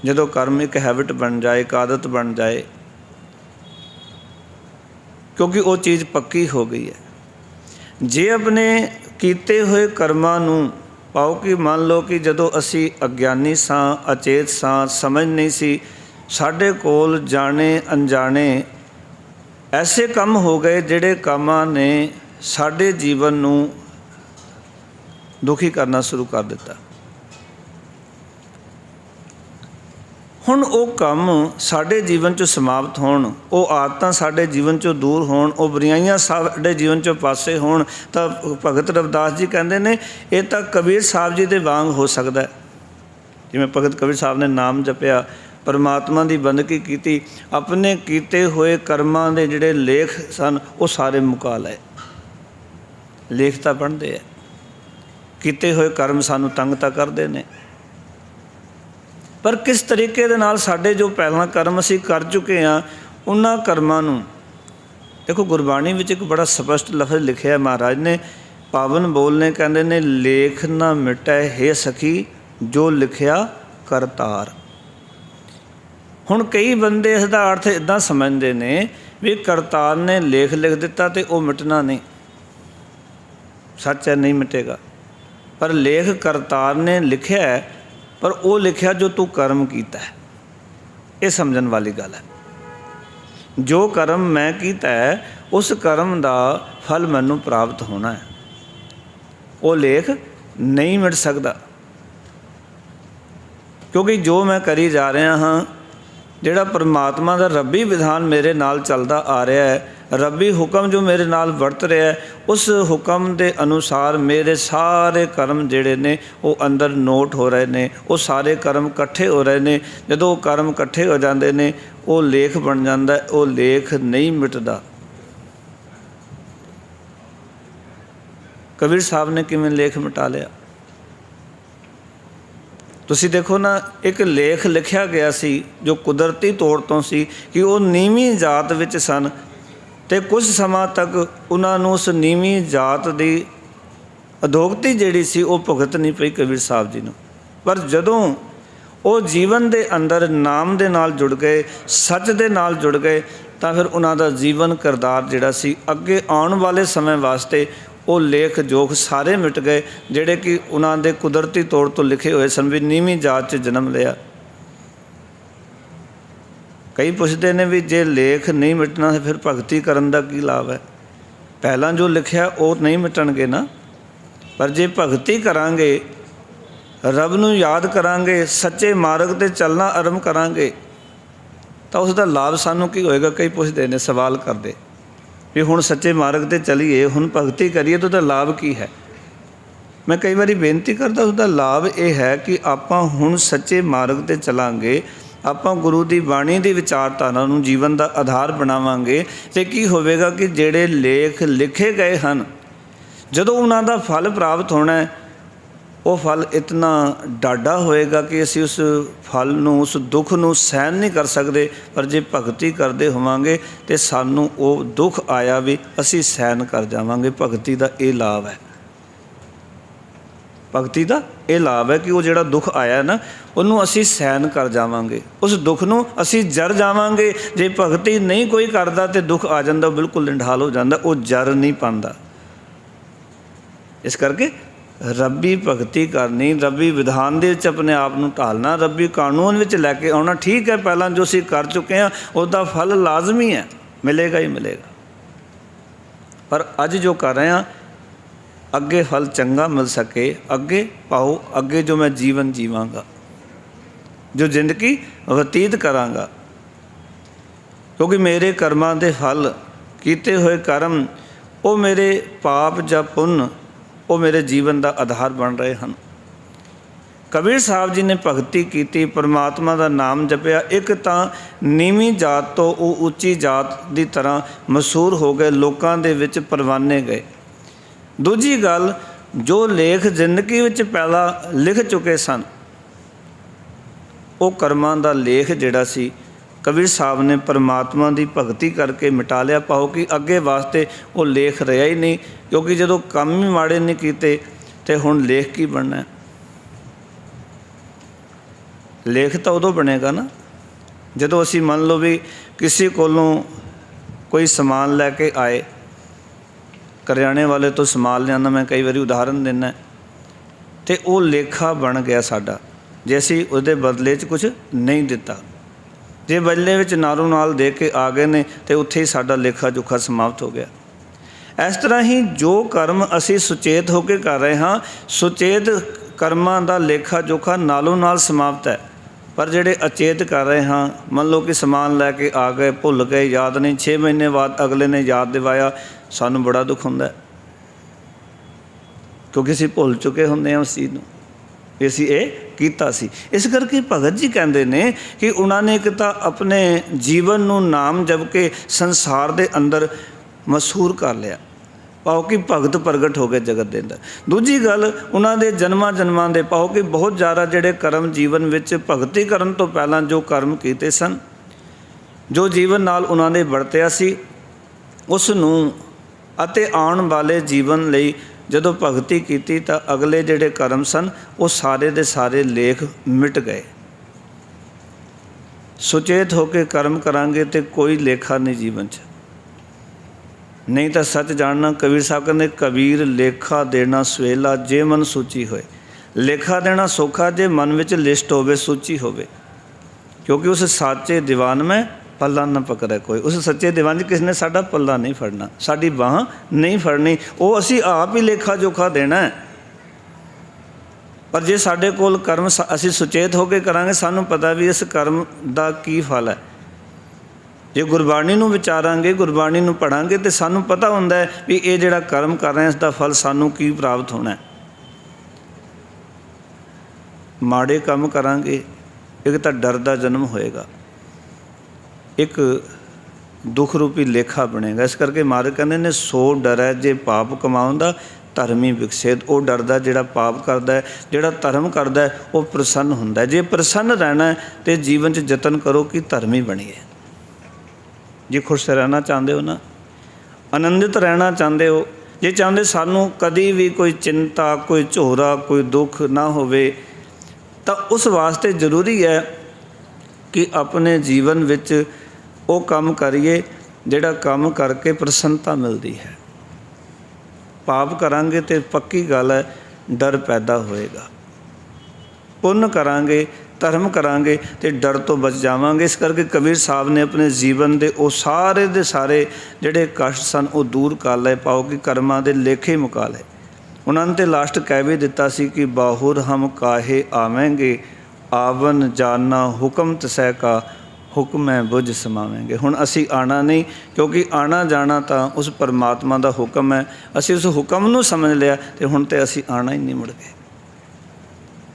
जदों कर्म एक हैबिट बन जाए, एक आदत बन जाए, क्योंकि वो चीज़ पक्की हो गई है। जे अपने कीते हुए कर्मां नूं पाओ कि मान लो कि जदों असी अग्यानी सां, अचेत सां, समझ नहीं सी, साडे कोल जाने अनजाने ऐसे काम हो गए जिहड़े कामां ने साडे जीवन नूं दुखी करना शुरू कर दिता। हुण वो काम साडे जीवन चों समाप्त होण, वो आदतां साडे जीवन चों दूर होण, वो बुराइयां साडे जीवन चों पासे होण, तां भगत रविदास जी कहंदे ने ये तां कबीर साहब जी दे वांग हो सकदा है। जिवें भगत कबीर साहब ने नाम जपिया, परमात्मा की बंदगी की, अपने कीते हुए कर्मां दे जिहड़े लेख सन वो सारे मुका लए। लेख तां बनदे है, कीते हुए कर्म सानूं तंग तां करदे ने, पर किस तरीके दे नाल साडे जो पहला कर्म असीं कर चुके हाँ उन्हां कर्मां नूं देखो गुरबाणी विच एक बड़ा स्पष्ट लफज लिखिਆ है महाराज ने, पावन बोल ने कहंदे ने लेख ना मिटै हे सखी जो लिखिया करतार। हुण कई बंदे इसदा अर्थ इदां समझदे ने भी करतार ने लेख लिख दिता तो वो मिटना नहीं, सच है नहीं मिटेगा, पर लेख करतार ने लिखिया है, पर वो लिखिया जो तू कर्म कीता है। ये समझण वाली गल है। जो कर्म मैं कीता है उस कर्म का फल मैनू प्राप्त होना है, वो लेख नहीं मिट सकता, क्योंकि जो मैं करी जा रहा हाँ, जिहड़ा परमात्मा का रब्बी विधान मेरे नाल चलता आ रहा है, रब्बी हुक्म जो मेरे नाल वरत रहा है, उस हुक्म के अनुसार मेरे सारे कर्म जिहड़े ने वो अंदर नोट हो रहे ने, वो सारे कर्म इकट्ठे हो रहे ने। जदों वो कर्म इकट्ठे हो जाते ने वो लेख बन जाता है, वो लेख नहीं मिटदा। कबीर साहब ने किवें लेख मिटा लिया? तुसी देखो ना, एक लेख लिखिया गया सी जो कुदरती तौर तो सी कि वो नीवीं जात विच सन ते कुछ समा तक उन्होंने उस नीवीं जात की अधोगति जिहड़ी सी वो भुगत नहीं पई कबीर साहब जी नूं। पर जदों वो जीवन के अंदर नाम दे नाल जुड़ गए, सच दे नाल जुड़ गए, तां फिर उन्हां दा जीवन किरदार जिहड़ा सी अगे आउण वाले समय वास्ते वो लेख जोख सारे मिट गए, जिहड़े कि उन्हां दे कुदरती तौर तो लिखे हुए सन भी नीवीं जात च जन्म लिया। कई पुछते ने भी जे लेख नहीं मिटना तो फिर भगती करन दा की लाभ है? पहला जो लिखिया वो नहीं मिटणगे ना, पर जे भगती करांगे, रब नूं याद करांगे, सच्चे मार्ग ते चलना आरंभ करांगे, तो उसका लाभ सानूं की होएगा? कई पुछते ने, सवाल करते भी हुण सच्चे मार्ग ते चलीए, हुण भगती करिए तो उसका लाभ की है? मैं कई बारी बेनती करता, उसका लाभ ये है कि आपां हुण सच्चे मार्ग ते चलांगे, आपां गुरु की बाणी की विचारधारा नूं जीवन का आधार बनावांगे, तो की होवेगा कि जिहड़े लेख लिखे गए हैं जदों उन्हां दा फल प्राप्त होना है, वो फल इतना डाडा होएगा कि असीं उस फल नूं, उस दुख नूं सहन नहीं कर सकते। पर जे भगती करते होवांगे तो सानूं वो दुख आया भी असीं सहन कर जावांगे। भगती का ये लाभ है। ਭਗਤੀ ਦਾ ਇਹ ਲਾਭ ਹੈ ਕਿ ਉਹ ਜਿਹੜਾ ਦੁੱਖ ਆਇਆ ਨਾ ਉਹਨੂੰ ਅਸੀਂ ਸਹਿਨ ਕਰ ਜਾਵਾਂਗੇ, ਉਸ ਦੁੱਖ ਨੂੰ ਅਸੀਂ ਜਰ ਜਾਵਾਂਗੇ। ਜੇ ਭਗਤੀ ਨਹੀਂ ਕੋਈ ਕਰਦਾ ਤੇ ਦੁੱਖ ਆ ਜਾਂਦਾ, ਬਿਲਕੁਲ ਨਿਢਾਲ ਹੋ ਜਾਂਦਾ, ਉਹ ਜਰ ਨਹੀਂ ਪਾਉਂਦਾ। ਇਸ ਕਰਕੇ ਰੱਬੀ ਭਗਤੀ ਕਰਨੀ, ਰੱਬੀ ਵਿਧਾਨ ਦੇ ਵਿੱਚ ਆਪਣੇ ਆਪ ਨੂੰ ਢਾਲਣਾ, ਰੱਬੀ ਕਾਨੂੰਨ ਵਿੱਚ ਲੈ ਕੇ ਆਉਣਾ। ਠੀਕ ਹੈ, ਪਹਿਲਾਂ ਜੋ ਅਸੀਂ ਕਰ ਚੁੱਕੇ ਹਾਂ ਉਹਦਾ ਫਲ ਲਾਜ਼ਮੀ ਹੈ, ਮਿਲੇਗਾ ਹੀ ਮਿਲੇਗਾ। ਪਰ ਅੱਜ ਜੋ ਕਰ ਰਹੇ ਹਾਂ ਅੱਗੇ ਫਲ ਚੰਗਾ ਮਿਲ ਸਕੇ, ਅੱਗੇ ਪਾਓ, ਅੱਗੇ ਜੋ ਮੈਂ ਜੀਵਨ ਜੀਵਾਂਗਾ, ਜੋ ਜ਼ਿੰਦਗੀ ਬਤੀਤ ਕਰਾਂਗਾ। ਕਿਉਂਕਿ ਮੇਰੇ ਕਰਮਾਂ ਦੇ ਫਲ, ਕੀਤੇ ਹੋਏ ਕਰਮ, ਉਹ ਮੇਰੇ ਪਾਪ ਜਾਂ ਪੁੰਨ, ਉਹ ਮੇਰੇ ਜੀਵਨ ਦਾ ਆਧਾਰ ਬਣ ਰਹੇ ਹਨ। ਕਬੀਰ ਸਾਹਿਬ ਜੀ ਨੇ ਭਗਤੀ ਕੀਤੀ, ਪਰਮਾਤਮਾ ਦਾ ਨਾਮ ਜਪਿਆ। ਇੱਕ ਤਾਂ ਨੀਵੀਂ ਜਾਤ ਤੋਂ ਉਹ ਉੱਚੀ ਜਾਤ ਦੀ ਤਰ੍ਹਾਂ ਮਸ਼ਹੂਰ ਹੋ ਗਏ, ਲੋਕਾਂ ਦੇ ਵਿੱਚ ਪਰਵਾਨੇ ਗਏ। ਦੂਜੀ ਗੱਲ, ਜੋ ਲੇਖ ਜ਼ਿੰਦਗੀ ਵਿੱਚ ਪਹਿਲਾਂ ਲਿਖ ਚੁੱਕੇ ਸਨ, ਉਹ ਕਰਮਾਂ ਦਾ ਲੇਖ ਜਿਹੜਾ ਸੀ ਕਬੀਰ ਸਾਹਿਬ ਨੇ ਪਰਮਾਤਮਾ ਦੀ ਭਗਤੀ ਕਰਕੇ ਮਿਟਾ ਲਿਆ। ਪਾਓ ਕਿ ਅੱਗੇ ਵਾਸਤੇ ਉਹ ਲੇਖ ਰਿਹਾ ਹੀ ਨਹੀਂ, ਕਿਉਂਕਿ ਜਦੋਂ ਕੰਮ ਹੀ ਮਾੜੇ ਨਹੀਂ ਕੀਤੇ ਤੇ ਹੁਣ ਲੇਖ ਕੀ ਬਣਨਾ? ਲੇਖ ਤਾਂ ਉਦੋਂ ਬਣੇਗਾ ਨਾ ਜਦੋਂ ਅਸੀਂ ਮੰਨ ਲਓ ਵੀ ਕਿਸੇ ਕੋਲੋਂ ਕੋਈ ਸਮਾਨ ਲੈ ਕੇ ਆਏ, ਕਰਿਆਨੇ ਵਾਲੇ ਤੋਂ ਸਮਾਨ ਲਿਆਉਂਦਾ, ਮੈਂ ਕਈ ਵਾਰੀ ਉਦਾਹਰਨ ਦਿੰਦਾ, ਅਤੇ ਉਹ ਲੇਖਾ ਬਣ ਗਿਆ ਸਾਡਾ ਜੇ ਅਸੀਂ ਉਹਦੇ ਬਦਲੇ 'ਚ ਕੁਛ ਨਹੀਂ ਦਿੱਤਾ। ਜੇ ਬਦਲੇ ਵਿੱਚ ਨਾਲੋਂ ਨਾਲ ਦੇ ਕੇ ਆ ਗਏ ਨੇ ਅਤੇ ਉੱਥੇ ਹੀ ਸਾਡਾ ਲੇਖਾ ਜੋਖਾ ਸਮਾਪਤ ਹੋ ਗਿਆ। ਇਸ ਤਰ੍ਹਾਂ ਹੀ ਜੋ ਕਰਮ ਅਸੀਂ ਸੁਚੇਤ ਹੋ ਕੇ ਕਰ ਰਹੇ ਹਾਂ, ਸੁਚੇਤ ਕਰਮਾਂ ਦਾ ਲੇਖਾ ਜੋਖਾ ਨਾਲੋਂ ਨਾਲ ਸਮਾਪਤ ਹੈ। ਪਰ ਜਿਹੜੇ ਅਚੇਤ ਕਰ ਰਹੇ ਹਾਂ, ਮੰਨ ਲਓ ਕਿ ਸਮਾਨ ਲੈ ਕੇ ਆ ਗਏ, ਭੁੱਲ ਗਏ, ਯਾਦ ਨਹੀਂ, 6 ਮਹੀਨੇ ਬਾਅਦ ਅਗਲੇ ਨੇ ਯਾਦ ਦਿਵਾਇਆ, ਸਾਨੂੰ ਬੜਾ ਦੁੱਖ ਹੁੰਦਾ, ਕਿਉਂਕਿ ਅਸੀਂ ਭੁੱਲ ਚੁੱਕੇ ਹੁੰਦੇ ਹਾਂ ਉਸ ਚੀਜ਼ ਨੂੰ ਵੀ ਅਸੀਂ ਇਹ ਕੀਤਾ ਸੀ। ਇਸ ਕਰਕੇ ਭਗਤ ਜੀ ਕਹਿੰਦੇ ਨੇ ਕਿ ਉਹਨਾਂ ਨੇ ਇੱਕ ਤਾਂ ਆਪਣੇ ਜੀਵਨ ਨੂੰ ਨਾਮ ਜਪ ਕੇ ਸੰਸਾਰ ਦੇ ਅੰਦਰ ਮਸ਼ਹੂਰ ਕਰ ਲਿਆ, ਪਾਓ ਕਿ ਭਗਤ ਪ੍ਰਗਟ ਹੋ ਗਏ ਜਗਤ ਦੇ ਅੰਦਰ। ਦੂਜੀ ਗੱਲ, ਉਹਨਾਂ ਦੇ ਜਨਮਾਂ ਜਨਮਾਂ ਦੇ ਪਾਓ ਕਿ ਬਹੁਤ ਜ਼ਿਆਦਾ ਜਿਹੜੇ ਕਰਮ ਜੀਵਨ ਵਿੱਚ ਭਗਤੀ ਕਰਨ ਤੋਂ ਪਹਿਲਾਂ ਜੋ ਕਰਮ ਕੀਤੇ ਸਨ, ਜੋ ਜੀਵਨ ਨਾਲ ਉਹਨਾਂ ਨੇ ਵਰਤਿਆ ਸੀ, ਉਸ ਨੂੰ ਅਤੇ ਆਉਣ ਵਾਲੇ ਜੀਵਨ ਲਈ ਜਦੋਂ ਭਗਤੀ ਕੀਤੀ ਤਾਂ ਅਗਲੇ ਜਿਹੜੇ ਕਰਮ ਸਨ ਉਹ ਸਾਰੇ ਦੇ ਸਾਰੇ ਲੇਖ ਮਿਟ ਗਏ। ਸੁਚੇਤ ਹੋ ਕੇ ਕਰਮ ਕਰਾਂਗੇ ਤੇ ਕੋਈ ਲੇਖਾ ਨਹੀਂ ਜੀਵਨ 'ਚ, ਨਹੀਂ ਤਾਂ ਸੱਚ ਜਾਣਨਾ। ਕਬੀਰ ਸਾਹਿਬ ਕਹਿੰਦੇ, ਕਬੀਰ ਲੇਖਾ ਦੇਣਾ ਸਵੇਲਾ ਜੇ ਮਨ ਸੂਚੀ ਹੋਏ। ਲੇਖਾ ਦੇਣਾ ਸੌਖਾ ਜੇ ਮਨ ਵਿੱਚ ਲਿਸਟ ਹੋਵੇ, ਸੂਚੀ ਹੋਵੇ। ਕਿਉਂਕਿ ਉਸ ਸਾਚੇ ਦੀਵਾਨ ਮੈਂ ਪੱਲਾ ਨਾ ਪਕੜੇ ਕੋਈ। ਉਸ ਸੱਚੇ ਦੀਵਾਨ 'ਚ ਕਿਸ ਨੇ ਸਾਡਾ ਪੱਲਾ ਨਹੀਂ ਫੜਨਾ, ਸਾਡੀ ਬਾਂਹ ਨਹੀਂ ਫੜਨੀ, ਉਹ ਅਸੀਂ ਆਪ ਹੀ ਲੇਖਾ ਜੋਖਾ ਦੇਣਾ ਹੈ। ਪਰ ਜੇ ਸਾਡੇ ਕੋਲ ਕਰਮ ਅਸੀਂ ਸੁਚੇਤ ਹੋ ਕੇ ਕਰਾਂਗੇ, ਸਾਨੂੰ ਪਤਾ ਵੀ ਇਸ ਕਰਮ ਦਾ ਕੀ ਫਲ ਹੈ। ਜੇ ਗੁਰਬਾਣੀ ਨੂੰ ਵਿਚਾਰਾਂਗੇ, ਗੁਰਬਾਣੀ ਨੂੰ ਪੜ੍ਹਾਂਗੇ ਤਾਂ ਸਾਨੂੰ ਪਤਾ ਹੁੰਦਾ ਹੈ ਵੀ ਇਹ ਜਿਹੜਾ ਕਰਮ ਕਰ ਰਹੇ ਇਸ ਦਾ ਫਲ ਸਾਨੂੰ ਕੀ ਪ੍ਰਾਪਤ ਹੋਣਾ। ਮਾੜੇ ਕੰਮ ਕਰਾਂਗੇ, ਇੱਕ ਤਾਂ ਡਰ ਦਾ ਜਨਮ ਹੋਏਗਾ, ਇੱਕ ਦੁੱਖ ਰੂਪੀ ਲੇਖਾ ਬਣੇਗਾ। ਇਸ ਕਰਕੇ ਮਹਾਰਾਜ ਕਹਿੰਦੇ ਨੇ, ਸੋ ਡਰੈ ਜੇ ਪਾਪ ਕਮਾਉਂਦਾ ਧਰਮੀ ਵਿਕਸੇਤ। ਉਹ ਡਰਦਾ ਜਿਹੜਾ ਪਾਪ ਕਰਦਾ ਹੈ, ਜਿਹੜਾ ਧਰਮ ਕਰਦਾ ਹੈ, ਉਹ ਪ੍ਰਸੰਨ ਹੁੰਦਾ। ਜੇ ਪ੍ਰਸੰਨ ਰਹਿਣਾ ਤਾਂ ਜੀਵਨ 'ਚ ਯਤਨ ਕਰੋ ਕਿ ਧਰਮੀ ਬਣੀਏ। ਜੇ ਖੁਸ਼ ਰਹਿਣਾ ਚਾਹੁੰਦੇ ਹੋ ਨਾ, ਆਨੰਦਿਤ ਰਹਿਣਾ ਚਾਹੁੰਦੇ ਹੋ, ਜੇ ਚਾਹੁੰਦੇ ਸਾਨੂੰ ਕਦੀ ਵੀ ਕੋਈ ਚਿੰਤਾ, ਕੋਈ ਝੋਰਾ, ਕੋਈ ਦੁੱਖ ਨਾ ਹੋਵੇ, ਤਾਂ ਉਸ ਵਾਸਤੇ ਜ਼ਰੂਰੀ ਹੈ ਕਿ ਆਪਣੇ ਜੀਵਨ ਵਿੱਚ ਉਹ ਕੰਮ ਕਰੀਏ ਜਿਹੜਾ ਕੰਮ ਕਰਕੇ ਪ੍ਰਸੰਨਤਾ ਮਿਲਦੀ ਹੈ। ਪਾਪ ਕਰਾਂਗੇ ਤਾਂ ਪੱਕੀ ਗੱਲ ਹੈ ਡਰ ਪੈਦਾ ਹੋਏਗਾ। ਪੁੰਨ ਕਰਾਂਗੇ, ਧਰਮ ਕਰਾਂਗੇ ਤੇ ਡਰ ਤੋਂ ਬਚ ਜਾਵਾਂਗੇ। ਇਸ ਕਰਕੇ ਕਬੀਰ ਸਾਹਿਬ ਨੇ ਆਪਣੇ ਜੀਵਨ ਦੇ ਉਹ ਸਾਰੇ ਦੇ ਸਾਰੇ ਜਿਹੜੇ ਕਸ਼ਟ ਸਨ ਉਹ ਦੂਰ ਕਰ ਲਏ। ਪਾਓ ਕਿ ਕਰਮਾਂ ਦੇ ਲੇਖੇ ਮੁਕਾ ਲਏ। ਉਹਨਾਂ ਨੇ ਤੇ ਲਾਸਟ ਕਹਿ ਵੀ ਦਿੱਤਾ ਸੀ ਕਿ ਬਾਹੁਰ ਹਮ ਕਾਹੇ ਆਵੇਂਗੇ, ਆਵਨ ਜਾਨਾ ਹੁਕਮ ਤਸੈ ਕਾ, ਹੁਕਮੈ ਬੁਝ ਸਮਾਵੇਂਗੇ। ਹੁਣ ਅਸੀਂ ਆਉਣਾ ਨਹੀਂ, ਕਿਉਂਕਿ ਆਉਣਾ ਜਾਣਾ ਤਾਂ ਉਸ ਪਰਮਾਤਮਾ ਦਾ ਹੁਕਮ ਹੈ। ਅਸੀਂ ਉਸ ਹੁਕਮ ਨੂੰ ਸਮਝ ਲਿਆ ਅਤੇ ਹੁਣ ਤਾਂ ਅਸੀਂ ਆਉਣਾ ਹੀ ਨਹੀਂ ਮੁੜ ਕੇ,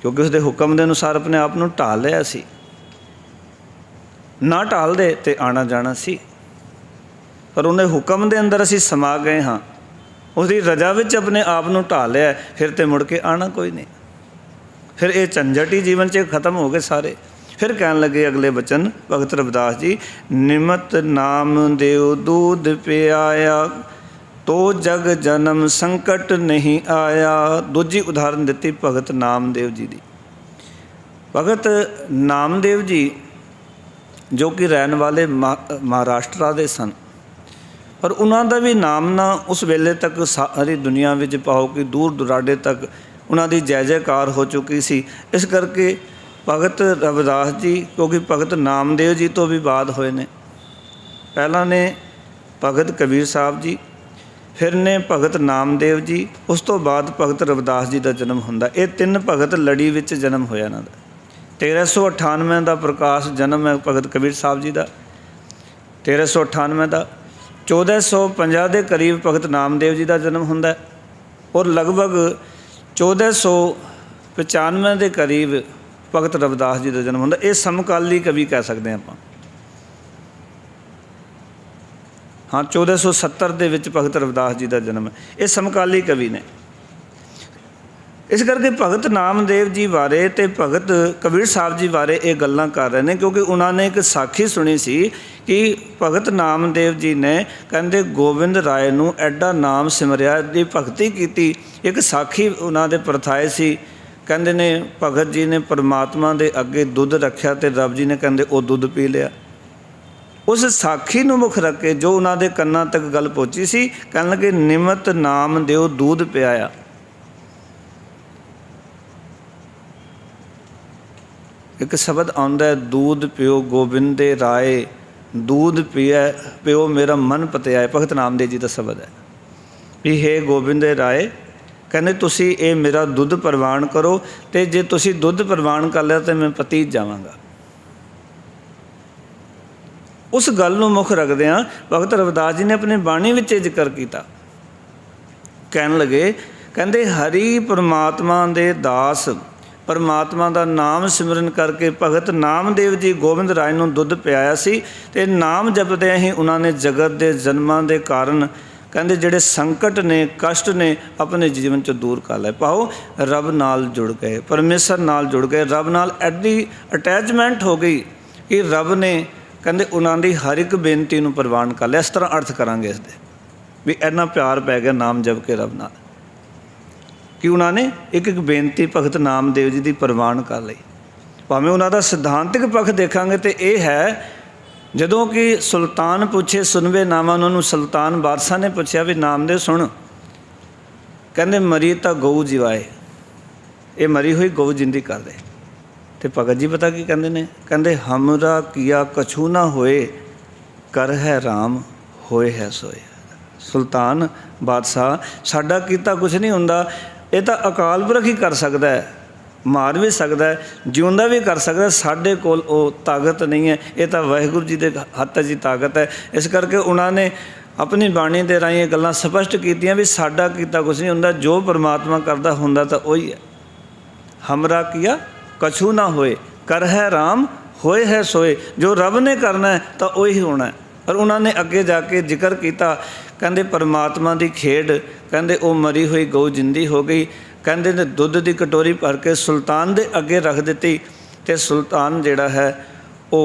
ਕਿਉਂਕਿ ਉਸਦੇ ਹੁਕਮ ਦੇ ਅਨੁਸਾਰ ਆਪਣੇ ਆਪ ਨੂੰ ਢਾਲ ਲਿਆ ਸੀ। ਨਾ ਢਾਲਦੇ ਤੇ ਆਉਣਾ ਜਾਣਾ ਸੀ, ਪਰ ਉਹਨੇ ਹੁਕਮ ਦੇ ਅੰਦਰ ਅਸੀਂ ਸਮਾ ਗਏ ਹਾਂ, ਉਸਦੀ ਰਜ਼ਾ ਵਿੱਚ ਆਪਣੇ ਆਪ ਨੂੰ ਢਾਲ ਲਿਆ, ਫਿਰ ਤਾਂ ਮੁੜ ਕੇ ਆਉਣਾ ਕੋਈ ਨਹੀਂ। ਫਿਰ ਇਹ ਝੰਜਟ ਹੀ ਜੀਵਨ 'ਚ ਖਤਮ ਹੋ ਗਏ ਸਾਰੇ। ਫਿਰ ਕਹਿਣ ਲੱਗੇ ਅਗਲੇ ਬਚਨ ਭਗਤ ਰਵਿਦਾਸ ਜੀ, ਨਿਮਤ ਨਾਮ ਦੇਉ ਦੂਧ ਪਿਆਇਆ, तो जग जन्म संकट नहीं आया। दूजी उदाहरण दी भगत नामदेव जी की। भगत नामदेव जी जो कि रहने वाले महाराष्ट्र के सन, पर उन्हों का भी नाम ना उस वेले तक सारी दुनिया में पाओ कि दूर दुराडे तक उन्होंने जय जयकार हो चुकी सी। इस करके भगत रविदास जी, क्योंकि भगत नामदेव जी तो भी बाद होए ने, पहला ने भगत कबीर साहब जी, फिर ने भगत नामदेव जी, उस तो बाद भगत रविदास जी का जन्म होंदा। ये तीन भगत लड़ी विच जन्म होया इन्हां दा। 1398 का प्रकाश जन्म है भगत कबीर साहब जी का, 1398 का। 1450 के करीब भगत नामदेव जी का जन्म होंदा और लगभग 1495 के करीब भगत रविदास जी का जन्म होंदा। ये समकाली कवि कह सकते हैं आप। हाँ, 1470 के विच भगत रविदास जी का जन्म है। ये समकाली कवि ने। इस करके भगत नामदेव जी बारे ते भगत कबीर साहब जी बारे ये गल्लां कर रहे हैं, क्योंकि उन्होंने एक साखी सुनी सी कि भगत नामदेव जी ने कहते गोबिंद राय नूं एडा नाम सिमरिया दी भगती की। एक साखी उन्होंने परथाए सी, कहते ने भगत जी ने परमात्मा के अगे दुध रखा तो रब जी ने कहते वो दुध पी लिया। उस साखी नूं मुख रख के जो उन्होंने कन्नां तक गल पहुँची सी, कहन लगे निमत नाम देओ दूध पियाया। एक शब्द आंदा है, दूध पियो गोबिंद दे राय, दूध पिया पियो मेरा मन पतिया। भगत नामदेव जी का शब्द है भी हे गोबिंद दे राय, कहते तुसी ये मेरा दुध प्रवान करो, तो जे तुसी दुध प्रवान कर लिया तो मैं पती जावांगा। उस गल नूं मुख रखदिआं भगत रविदास जी ने अपनी बाणी विच जिक्र किया। कहन लगे, कहते हरि परमात्मा दे दास, परमात्मा का नाम सिमरन करके भगत नामदेव जी गोबिंद राय नूं दुध पियाया सी। ते नाम जपदे ही उन्होंने जगत के जन्मां दे कारण कहते जिहड़े संकट ने कष्ट ने अपने जीवन चों दूर कर लए। पाओ रब नाल जुड़ गए, परमेश्वर नाल जुड़ गए, रब नाल एडी अटैचमेंट हो गई कि रब ने कहते उन्होंने हर एक बेनती नूं प्रवान कर लिया। इस तरह अर्थ करांगे इसदे भी इन्ना प्यार पै गया नाम जप के रब नाल कि उन्होंने एक एक बेनती भगत नामदेव जी की प्रवान कर ली। भावें उन्होंने सिद्धांतिक पक्ष देखा तो यह है, जदों कि सुल्तान पूछे सुनवे नामा, उन्होंने सुल्तान बादशाह ने पूछा भी नामदेव सुन, कहते मरी तो गऊ जिवाए, ये मरी हुई गऊ जिंदी कर दे। तो भगत जी पता की कहते हैं, कहते हमरा किया कछू ना होए, कर है राम होए है सोए। सुल्तान बादशाह साडा कीता कुछ नहीं हुंदा, ये तो अकाल पुरख ही कर सकता है, मार भी सकता है, जिउंदा भी कर सकता है। साडे कोल वो ताकत नहीं है, ये तो वाहिगुरू जी के हत्थ जी ताकत है। इस करके उन्होंने अपनी बाणी के राही गल्लां स्पष्ट कीतियां भी साडा कीता कुछ नहीं हुंदा, जो परमात्मा करदा हुंदा तो वही है। हमरा किया कछू ना होए, कर है राम होए है सोए। जो रब ने करना है तो वही होना है। और उन्होंने अगे जाके जिक्र किया, कहते परमात्मा की खेड, कहते वो मरी हुई गऊ जिंदी हो गई। कहते ने दुध की कटोरी भर के सुल्तान के अगे रख दी, तो सुल्तान जिहड़ा है वो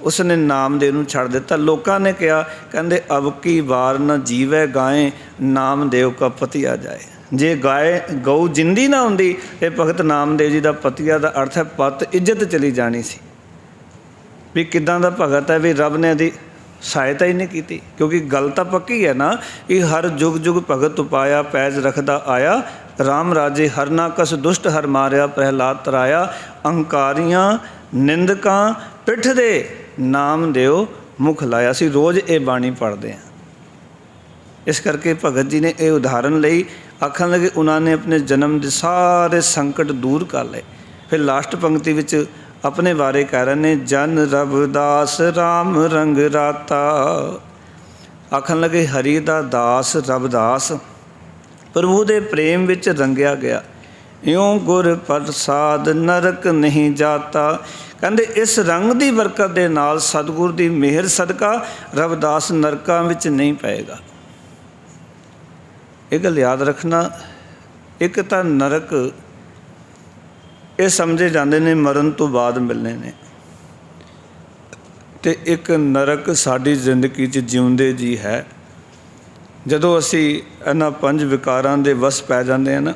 उसने नामदेव नूं छड़ दिता। लोगों ने कहा, कहते अब की बार न जीवे गाय, नामदेव का पतिया जाए। जे गाय गऊ जिंदी ना होंदी तो भगत नामदेव जी का पतिया का अर्थ है पत, इज्जत चली जानी सी। भी किदां दा भगत है भी रब ने दी सहायता ही नहीं की, क्योंकि गल तो पक्की है ना कि हर जुग जुग भगत उपाया, पैज रखदा आया, राम राजे हर ना कस दुष्ट हर मारिया, प्रहलाद तराया, अहंकारियां निंदकां पिठ दे, नाम देओ मुख लाया। असीं रोज़ ये बाणी पढ़ते हैं। इस करके भगत जी ने यह उदाहरण लई, आखन लगे उन्होंने अपने जन्म के सारे संकट दूर कर ले। फिर लास्ट पंक्ति विच अपने बारे कह रहे ने, जन रविदास राम रंग राता। आखन लगे हरि दा दास रविदास प्रभु दे प्रेम विच रंगिया गया, यों गुर प्रसाद नरक नहीं जाता। कहते इस रंग की बरकत के नाल सतगुर की मेहर सदका रविदास नरकां विच नहीं पाएगा। एक गल याद रखना, एक तो नरक ये समझे जाते ने मरण तो बाद मिलने ने, तो एक नरक साड़ी जिंदगी च जिउंदे जी है। ਜਦੋਂ ਅਸੀਂ ਇਹਨਾਂ ਪੰਜ ਵਿਕਾਰਾਂ ਦੇ ਵਸ ਪੈ ਜਾਂਦੇ ਹਾਂ ਨਾ,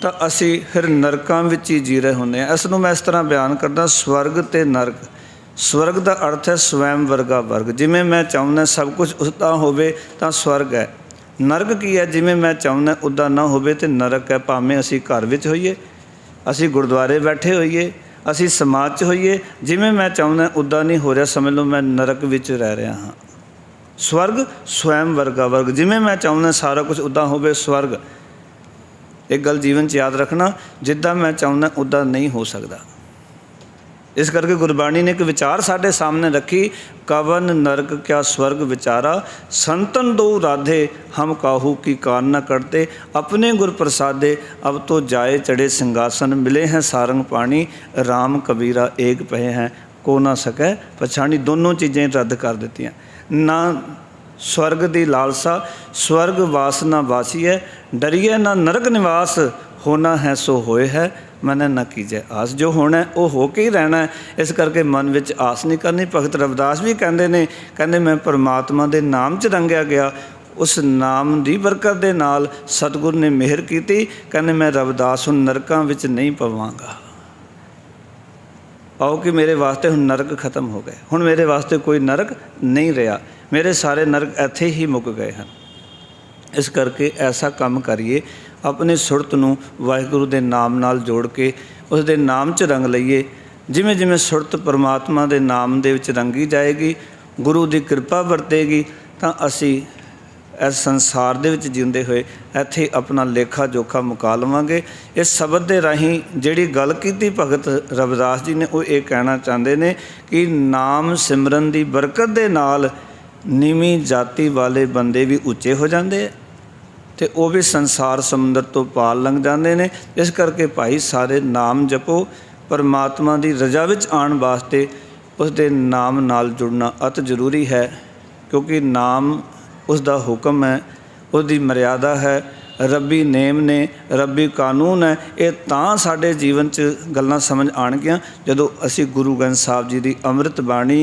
ਤਾਂ ਅਸੀਂ ਫਿਰ ਨਰਕਾਂ ਵਿੱਚ ਹੀ ਜੀ ਰਹੇ ਹੁੰਦੇ ਹਾਂ। ਇਸ ਨੂੰ ਮੈਂ ਇਸ ਤਰ੍ਹਾਂ ਬਿਆਨ ਕਰਦਾ, ਸਵਰਗ ਅਤੇ ਨਰਕ। ਸਵਰਗ ਦਾ ਅਰਥ ਹੈ ਸਵੈਮ ਵਰਗਾ ਵਰਗ, ਜਿਵੇਂ ਮੈਂ ਚਾਹੁੰਦਾ ਸਭ ਕੁਝ ਉਸਦਾ ਹੋਵੇ ਤਾਂ ਸਵਰਗ ਹੈ। ਨਰਕ ਕੀ ਹੈ? ਜਿਵੇਂ ਮੈਂ ਚਾਹੁੰਦਾ ਉੱਦਾਂ ਨਾ ਹੋਵੇ ਤੇ ਨਰਕ ਹੈ। ਭਾਵੇਂ ਅਸੀਂ ਘਰ ਵਿੱਚ ਹੋਈਏ, ਅਸੀਂ ਗੁਰਦੁਆਰੇ ਬੈਠੇ ਹੋਈਏ, ਅਸੀਂ ਸਮਾਜ 'ਚ ਹੋਈਏ, ਜਿਵੇਂ ਮੈਂ ਚਾਹੁੰਦਾ ਉੱਦਾਂ ਨਹੀਂ ਹੋ ਰਿਹਾ, ਸਮਝ ਲਓ ਮੈਂ ਨਰਕ ਵਿੱਚ ਰਹਿ ਰਿਹਾ ਹਾਂ। ਸਵਰਗ ਸਵੈਮ ਵਰਗਾ ਵਰਗ, ਜਿਵੇਂ ਮੈਂ ਚਾਹੁੰਦਾ ਸਾਰਾ ਕੁਝ ਉੱਦਾਂ ਹੋਵੇ, ਸਵਰਗ। ਇੱਕ ਗੱਲ ਜੀਵਨ 'ਚ ਯਾਦ ਰੱਖਣਾ, ਜਿੱਦਾਂ ਮੈਂ ਚਾਹੁੰਦਾ ਉੱਦਾਂ ਨਹੀਂ ਹੋ ਸਕਦਾ। ਇਸ ਕਰਕੇ ਗੁਰਬਾਣੀ ਨੇ ਇੱਕ ਵਿਚਾਰ ਸਾਡੇ ਸਾਹਮਣੇ ਰੱਖੀ, ਕਵਨ ਨਰਕ ਕਿਆ ਸਵਰਗ ਵਿਚਾਰਾ, ਸੰਤਨ ਦੋ ਰਾਧੇ ਹਮ ਕਾਹੂ ਕੀ ਕਾਨ न करते, अपने गुर प्रसादे अब तो जाए चढ़े सिंहासन, मिले हैं सारंग पानी राम कबीरा एक पहे हैं को ना सके पछाणी। दोनों चीज़ें रद्द कर ਦਿੱਤੀਆਂ। ना स्वर्ग की लालसा स्वर्ग वासना वासी है, डरिए ना नरक निवास होना है सो होए है, मने ना कीजे आस। जो होना है वो हो के ही रहना है, इस करके मन में आस नहीं करनी। भगत रविदास भी कहते ने, कहते मैं परमात्मा के नाम च रंगिया गया, उस नाम की बरकत के नाल सतगुर ने मेहर की, कहते मैं रविदास हुण नरकां विच नहीं पवांगा। आओ कि मेरे वास्ते हुण नरक खत्म हो गए, हुण मेरे वास्ते कोई नरक नहीं रहा, मेरे सारे नरक इत्थे ही मुक गए हैं। इस करके ऐसा काम करिए, अपने सुरत नूं वाहिगुरू दे नाम नाल जोड़ के उस दे नाम च रंग लईए। जिमें जिमें सुरत परमात्मा दे नाम दे विच रंगी जाएगी, गुरु दी कृपा वरतेगी, तां असी इस संसार दे विच जींदे होए इत्थे अपना लेखा जोखा मुका लवांगे। इस शब्द दे राहीं जिहड़ी गल कीती भगत रविदास जी ने, वो ये कहना चाहते ने कि नाम सिमरन दी बरकत दे नाल नीवीं जाति वाले बंदे भी उच्चे हो जाते हैं ते वो भी संसार समुंदर तो पार लंघ जाते हैं। इस करके भाई सारे नाम जपो, परमात्मा की रजा विच आउण वास्ते उसके नाम नाल जुड़ना अत जरूरी है, क्योंकि नाम उसका हुक्म है, उसकी मर्यादा है, रब्बी नेम ने, रब्बी कानून है। ये तां साडे जीवन च गल्लां समझ आउणगीਆਂ जदों असीं गुरु ग्रंथ साहिब जी की अमृत बाणी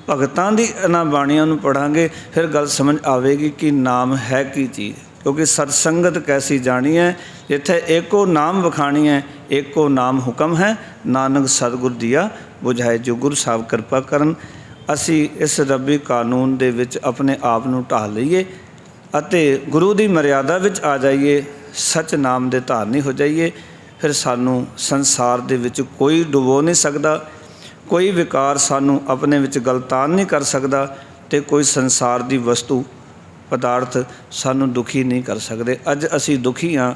भगतां दी इन्हां बाणियां नूं पढ़ांगे, फिर गल समझ आवेगी कि नाम है की चीज़। क्योंकि सत्संगत कैसी जानी है, जिथे एको नाम वखाणी है, एको नाम हुक्म है, नानक सतगुर दिया बुझाए। जो गुरु साहब कृपा करन, असी इस रब्बी कानून दे विच अपने आप नूं ढाल लईए अते गुरु दी मर्यादा विच आ जाइए, सच नाम दे धारनी हो जाइए। फिर सानू संसार दे विच कोई डुबो नहीं सकदा, कोई विकार सानू अपने विच गलतान नहीं कर सकदा, ते कोई संसार दी वस्तु पदार्थ सानू दुखी नहीं कर सकते। अज असी दुखी हाँ,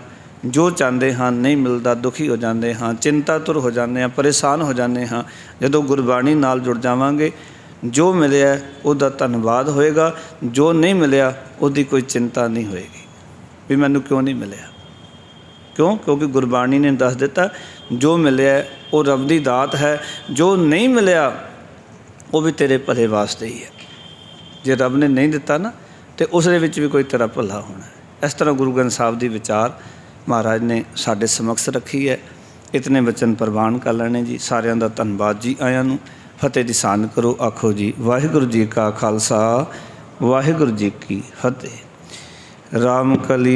जो चाहते हाँ नहीं मिलता, दुखी हो जाते हाँ, चिंतातुर हो जाते हैं, परेशान हो जाते हाँ। जदों गुरबाणी नाल जुड़ जावांगे, जो मिलिया उहदा धन्नवाद होएगा, जो नहीं मिलिया उहदी कोई चिंता नहीं होएगी भी मैनू क्यों नहीं मिलिया। क्यों? क्योंकि गुरबाणी ने दस दिता जो मिलिया वो रब दी दात है, जो नहीं मिलिया वो भी तेरे भले वास्ते ही है। जे रब ने नहीं दिता ना तो उस भी कोई तेरा भला होना है। इस तरह गुरु ग्रंथ साहिब की विचार महाराज ने साढ़े समक्ष रखी है। इतने वचन प्रवान कर लेने जी। सारिਆਂ ਦਾ ਧੰਨਵਾਦ जी। आया नूं फतेह दी सान करो। आखो जी वाहिगुरू जी का खालसा वाहिगुरू जी की फतेह। राम कली